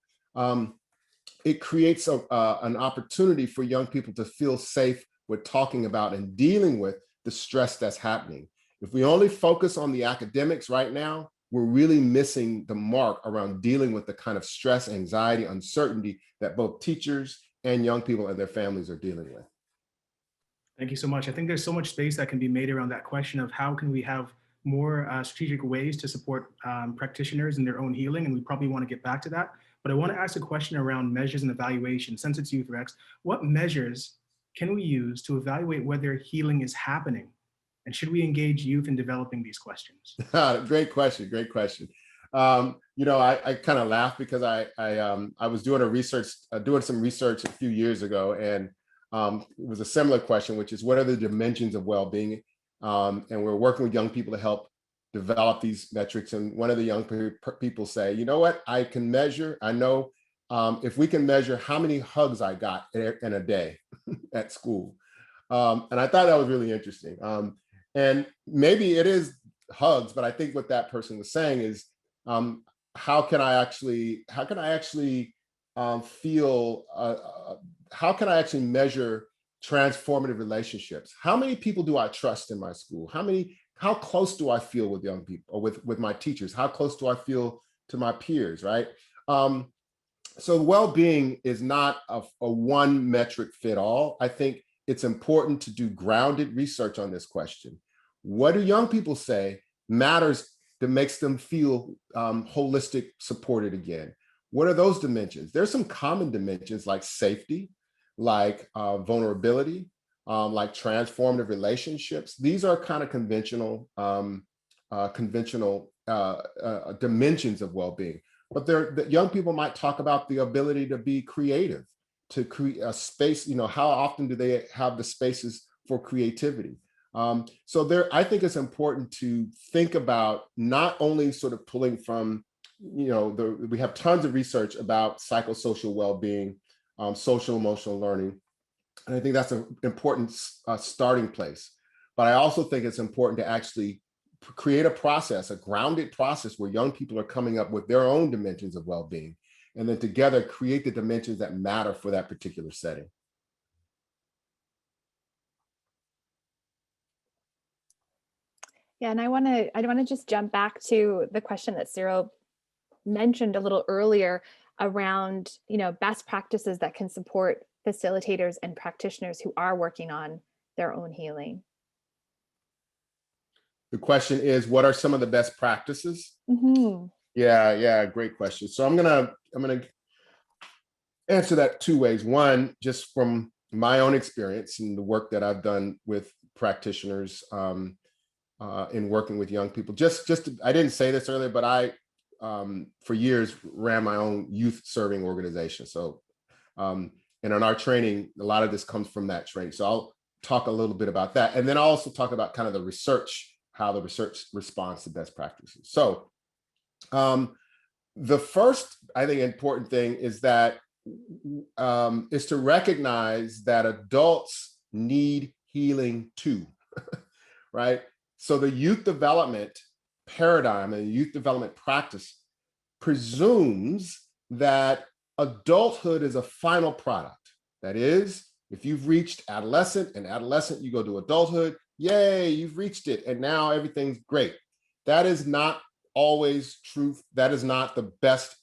It creates an opportunity for young people to feel safe with talking about and dealing with the stress that's happening. If we only focus on the academics right now, we're really missing the mark around dealing with the kind of stress, anxiety, uncertainty that both teachers and young people and their families are dealing with. Thank you so much. I think there's so much space that can be made around that question of how can we have more strategic ways to support practitioners in their own healing, and we probably want to get back to that. But I want to ask a question around measures and evaluation. Since it's YouthREX, what measures can we use to evaluate whether healing is happening? And should we engage youth in developing these questions? Great question, great question. I kind of laugh because I was doing some research a few years ago, and it was a similar question, which is what are the dimensions of well-being? And we're working with young people to help develop these metrics. And one of the young people say, you know what, I can measure, I know if we can measure how many hugs I got in a day at school. And I thought that was really interesting. And maybe it is hugs, but I think what that person was saying is, how can I actually measure transformative relationships? How many people do I trust in my school? How close do I feel with young people or with my teachers? How close do I feel to my peers, right? So well-being is not a one metric fit all. I think it's important to do grounded research on this question. What do young people say matters that makes them feel holistic, supported again? What are those dimensions? There's some common dimensions like safety, like vulnerability, like transformative relationships. These are kind of conventional dimensions of well-being. But the young people might talk about the ability to be creative, to create a space. How often do they have the spaces for creativity? I think it's important to think about not only sort of pulling from, we have tons of research about psychosocial well-being, social emotional learning. And I think that's an important starting place. But I also think it's important to actually create a grounded process where young people are coming up with their own dimensions of well-being, and then together create the dimensions that matter for that particular setting. Yeah, and I want to just jump back to the question that Cyril mentioned a little earlier around, best practices that can support facilitators and practitioners who are working on their own healing. The question is, what are some of the best practices? Mm-hmm. Yeah, great question. So I'm gonna answer that two ways. One, just from my own experience and the work that I've done with practitioners in working with young people. I didn't say this earlier, but I, for years, ran my own youth serving organization. So, and in our training, a lot of this comes from that training. So I'll talk a little bit about that. And then I'll also talk about kind of the research, how the research responds to best practices. So the first, I think, important thing is that is to recognize that adults need healing too, right? So the youth development paradigm and youth development practice presumes that adulthood is a final product. That is, If you've reached adolescent, you go to adulthood, yay, you've reached it, and now everything's great. That is not always true. That is not the best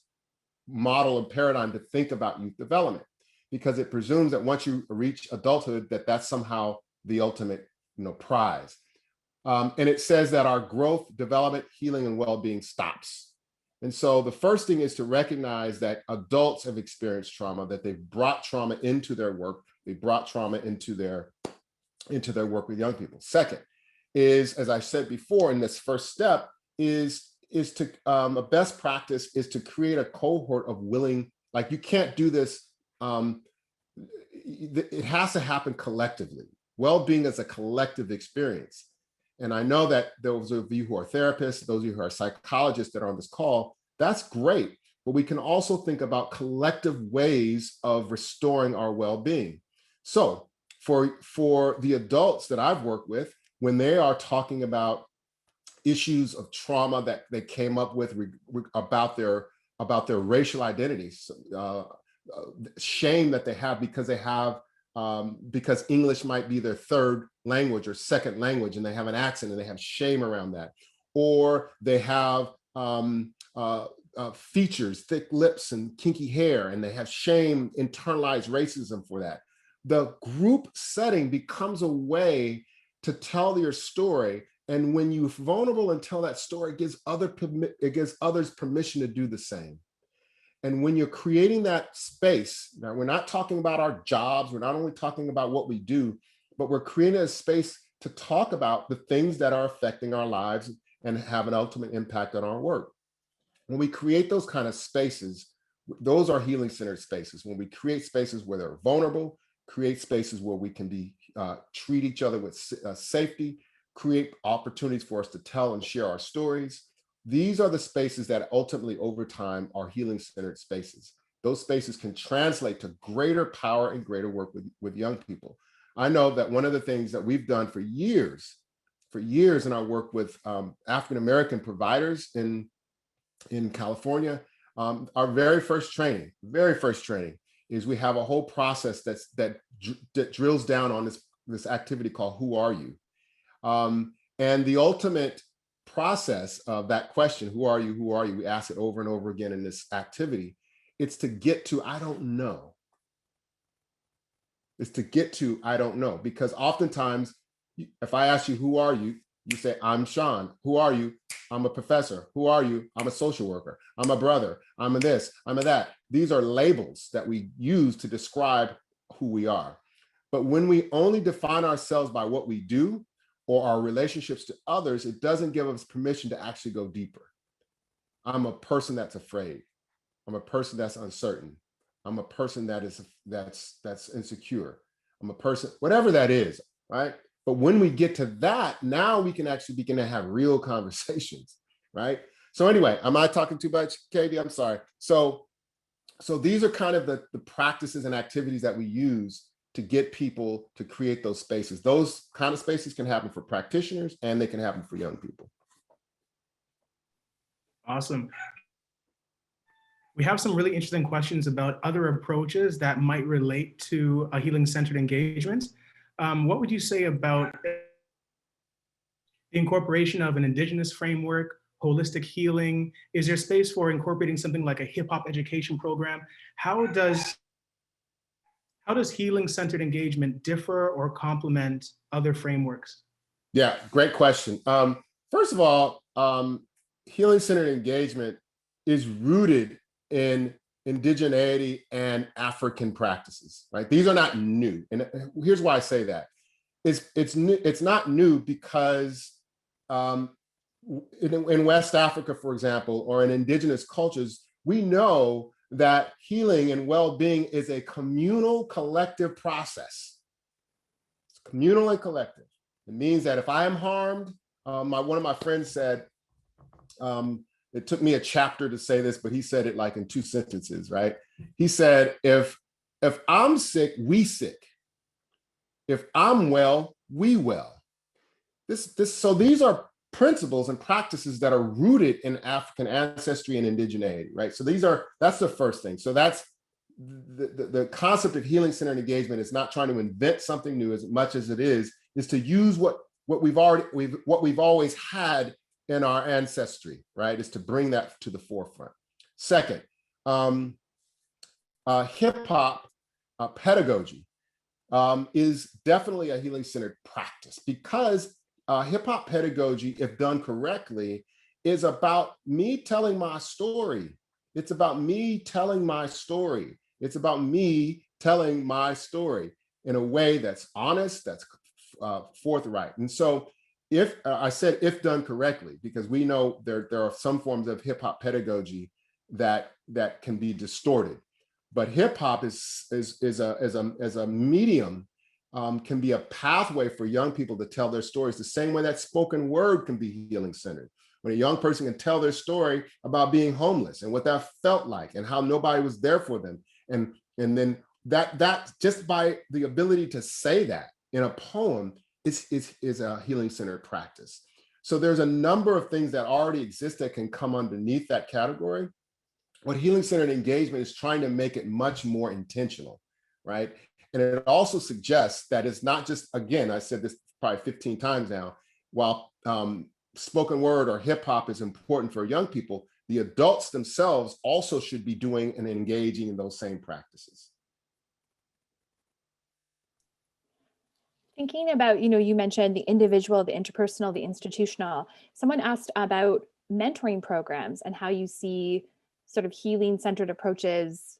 model and paradigm to think about youth development, because it presumes that once you reach adulthood, that's somehow the ultimate, prize. And it says that our growth, development, healing, and well-being stops. And so the first thing is to recognize that adults have experienced trauma, that they've brought trauma into their work. They brought trauma into their work with young people. Second is, as I said before, in this first step, is to a best practice is to create a cohort of willing, like you can't do this, it has to happen collectively. Well-being is a collective experience. And I know that those of you who are therapists, those of you who are psychologists that are on this call, that's great. But we can also think about collective ways of restoring our well-being. So for the adults that I've worked with, when they are talking about issues of trauma that they came up with about their racial identities, shame that they have because English might be their third language or second language, and they have an accent and they have shame around that, or they have features, thick lips and kinky hair, and they have shame, internalized racism for that. The group setting becomes a way to tell your story. And when you're vulnerable and tell that story, it gives others permission to do the same. And when you're creating that space, now we're not talking about our jobs, we're not only talking about what we do, but we're creating a space to talk about the things that are affecting our lives and have an ultimate impact on our work. When we create those kind of spaces, those are healing-centered spaces. When we create spaces where they're vulnerable, create spaces where we can treat each other with safety, create opportunities for us to tell and share our stories. These are the spaces that ultimately over time are healing-centered spaces. Those spaces can translate to greater power and greater work with young people. I know that one of the things that we've done for years in our work with African-American providers in California, our very first training is we have a whole process that drills down on this activity called Who Are You? And the ultimate process of that question, who are you, we ask it over and over again in this activity. It's to get to, I don't know. It's to get to, I don't know. Because oftentimes, if I ask you, who are you? You say, I'm Shawn. Who are you? I'm a professor. Who are you? I'm a social worker. I'm a brother. I'm a this, I'm a that. These are labels that we use to describe who we are. But when we only define ourselves by what we do or our relationships to others, it doesn't give us permission to actually go deeper. I'm a person that's afraid. I'm a person that's uncertain. I'm a person that's insecure. I'm a person, whatever that is, right? But when we get to that, now we can actually begin to have real conversations, right? So anyway, am I talking too much, Katie? I'm sorry. So these are kind of the practices and activities that we use to get people to create those spaces. Those kind of spaces can happen for practitioners and they can happen for young people. Awesome. We have some really interesting questions about other approaches that might relate to a healing-centered engagement. What would you say about the incorporation of an Indigenous framework, holistic healing? Is there space for incorporating something like a hip hop education program? How does healing-centered engagement differ or complement other frameworks? Yeah, great question. First of all, healing-centered engagement is rooted in indigeneity and African practices, right? These are not new. And here's why I say that. It's not new because in West Africa, for example, or in indigenous cultures, we know that healing and well-being is a communal collective process. It's communal and collective. It means that if I am harmed, one of my friends said, it took me a chapter to say this, but he said it like in 2 sentences, right? He said, if I'm sick, we sick. If I'm well, we well. So these are principles and practices that are rooted in African ancestry and indigeneity, right? So that's the first thing. So the concept of healing-centered engagement is not trying to invent something new as much as it is to use what we've always had in our ancestry, right? Is to bring that to the forefront. Second, hip hop pedagogy is definitely a healing-centered practice, because hip hop pedagogy, if done correctly, is about me telling my story. It's about me telling my story. It's about me telling my story in a way that's honest, that's forthright. And so if I said if done correctly, because we know there are some forms of hip hop pedagogy that can be distorted, but hip hop is a medium, can be a pathway for young people to tell their stories, the same way that spoken word can be healing centered. When a young person can tell their story about being homeless and what that felt like and how nobody was there for them. And then that just by the ability to say that in a poem is a healing centered practice. So there's a number of things that already exist that can come underneath that category. What healing centered engagement is trying to make it much more intentional, right? And it also suggests that it's not just, again, I said this probably 15 times now, while spoken word or hip hop is important for young people, the adults themselves also should be doing and engaging in those same practices. Thinking about, you mentioned the individual, the interpersonal, the institutional. Someone asked about mentoring programs and how you see sort of healing-centered approaches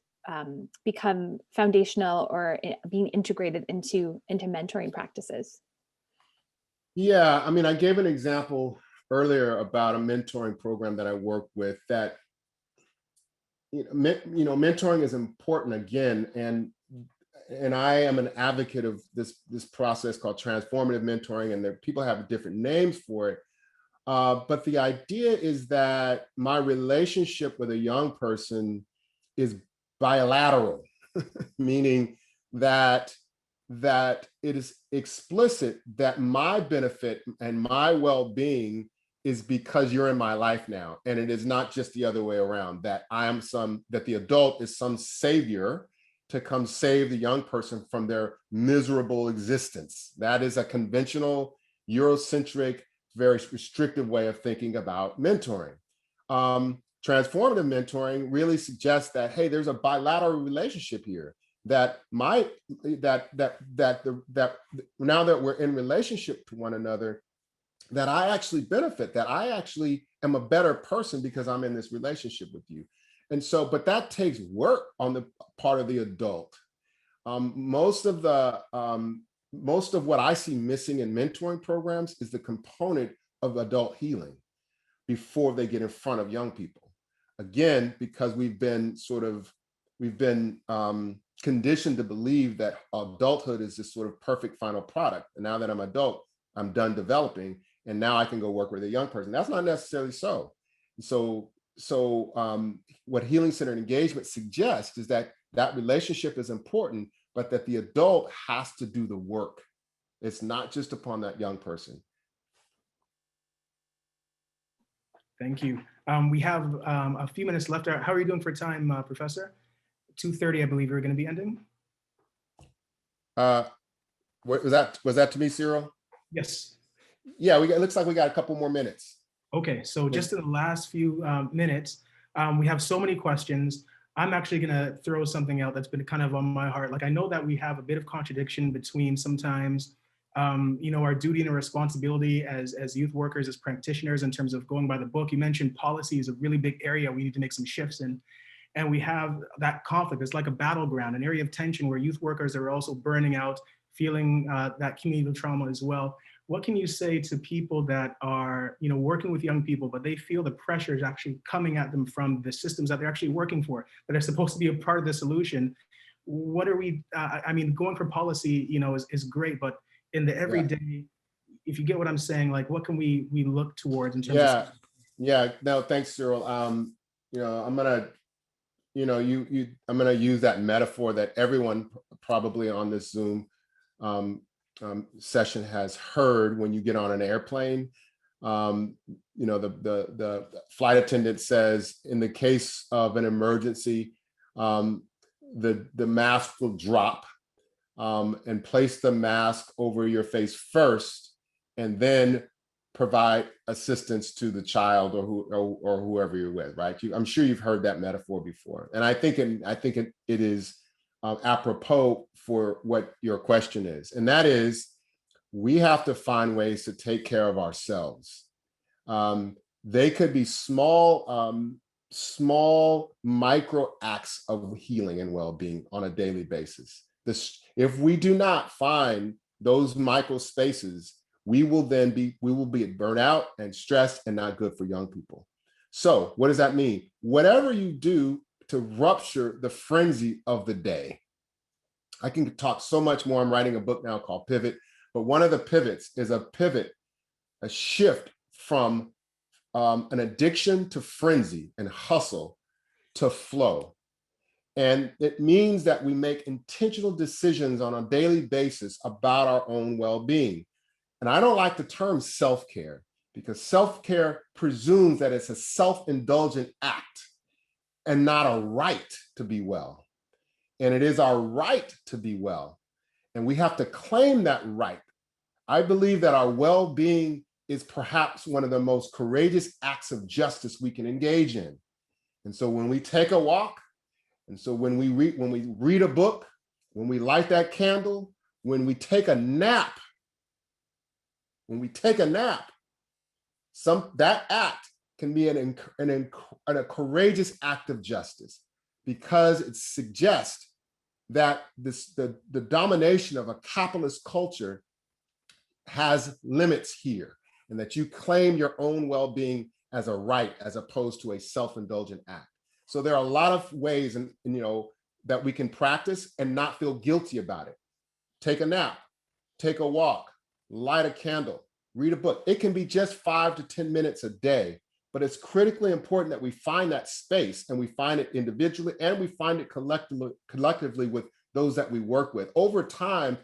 become foundational or being integrated into mentoring practices. Yeah, I mean, I gave an example earlier about a mentoring program that I work with that, mentoring is important again, and I am an advocate of this process called transformative mentoring, and there people have different names for it. But the idea is that my relationship with a young person is bilateral, meaning that it is explicit that my benefit and my well-being is because you're in my life now. And it is not just the other way around, that that the adult is some savior to come save the young person from their miserable existence. That is a conventional, Eurocentric, very restrictive way of thinking about mentoring. Transformative mentoring really suggests that, hey, there's a bilateral relationship here, that now that we're in relationship to one another, that I actually benefit, that I actually am a better person because I'm in this relationship with you. And so, but that takes work on the part of the adult. Most of what I see missing in mentoring programs is the component of adult healing before they get in front of young people. Again, because we've been conditioned to believe that adulthood is this sort of perfect final product. And now that I'm adult, I'm done developing, and now I can go work with a young person. That's not necessarily so. So what healing-centered engagement suggests is that relationship is important, but that the adult has to do the work. It's not just upon that young person. Thank you. We have a few minutes left. How are you doing for time, Professor? 2:30, I believe you're going to be ending. Was that to me, Cyril? Yes. Yeah, it looks like we got a couple more minutes. Okay, so just in the last few minutes, we have so many questions. I'm actually going to throw something out that's been kind of on my heart. Like, I know that we have a bit of contradiction between sometimes, our duty and our responsibility as youth workers, as practitioners, in terms of going by the book. You mentioned policy is a really big area we need to make some shifts in. And we have that conflict. It's like a battleground, an area of tension where youth workers are also burning out, feeling that community trauma as well. What can you say to people that are, working with young people, but they feel the pressure is actually coming at them from the systems that they're actually working for, that are supposed to be a part of the solution? What are we, going for policy, is great, but in the everyday, if you get what I'm saying, like, what can we look towards in terms of? Yeah, no, thanks, Cyril. I'm gonna use that metaphor that everyone probably on this Zoom session has heard when you get on an airplane. The flight attendant says, in the case of an emergency, the mask will drop, and place the mask over your face first, and then provide assistance to the child or whoever you're with, right? I'm sure you've heard that metaphor before, and I think it is apropos for what your question is, and that is, we have to find ways to take care of ourselves. They could be small micro acts of healing and well-being on a daily basis. If we do not find those micro spaces, we will be burnt out and stressed and not good for young people. So what does that mean? Whatever you do to rupture the frenzy of the day. I can talk so much more. I'm writing a book now called Pivot, but one of the pivots is a shift from an addiction to frenzy and hustle to flow. And it means that we make intentional decisions on a daily basis about our own well-being. And I don't like the term self-care, because self-care presumes that it's a self-indulgent act and not a right to be well. And it is our right to be well. And we have to claim that right. I believe that our well-being is perhaps one of the most courageous acts of justice we can engage in. And so when we take a walk, and so when we read a book, when we light that candle, when we take a nap, that act can be a courageous act of justice, because it suggests that the domination of a capitalist culture has limits here, and that you claim your own well-being as a right as opposed to a self-indulgent act. So there are a lot of ways that we can practice and not feel guilty about it. Take a nap, take a walk, light a candle, read a book. It can be just 5 to 10 minutes a day, but it's critically important that we find that space, and we find it individually, and we find it collectively with those that we work with. Over time,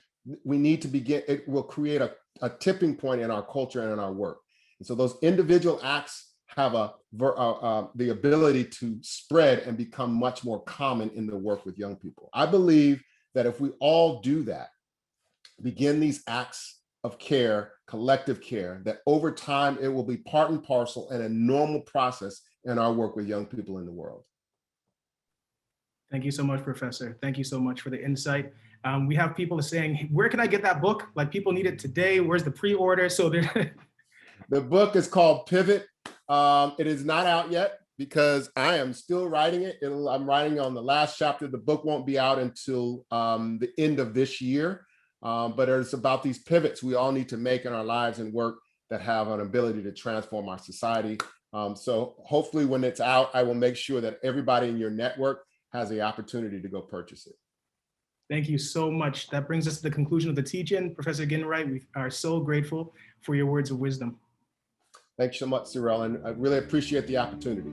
we need to begin, it will create a tipping point in our culture and in our work. And so those individual acts have the ability to spread and become much more common in the work with young people. I believe that if we all do that, begin these acts of care, collective care, that over time it will be part and parcel and a normal process in our work with young people in the world. Thank you so much, Professor. Thank you so much for the insight. We have people saying, where can I get that book? Like, people need it today. Where's the pre-order? So the book is called Pivot. It is not out yet because I am still writing it. I'm writing on the last chapter. The book won't be out until the end of this year. But it's about these pivots we all need to make in our lives and work that have an ability to transform our society. So hopefully when it's out, I will make sure that everybody in your network has the opportunity to go purchase it. Thank you so much. That brings us to the conclusion of the teach-in. Professor Ginwright, we are so grateful for your words of wisdom. Thanks so much, Cyril, and I really appreciate the opportunity.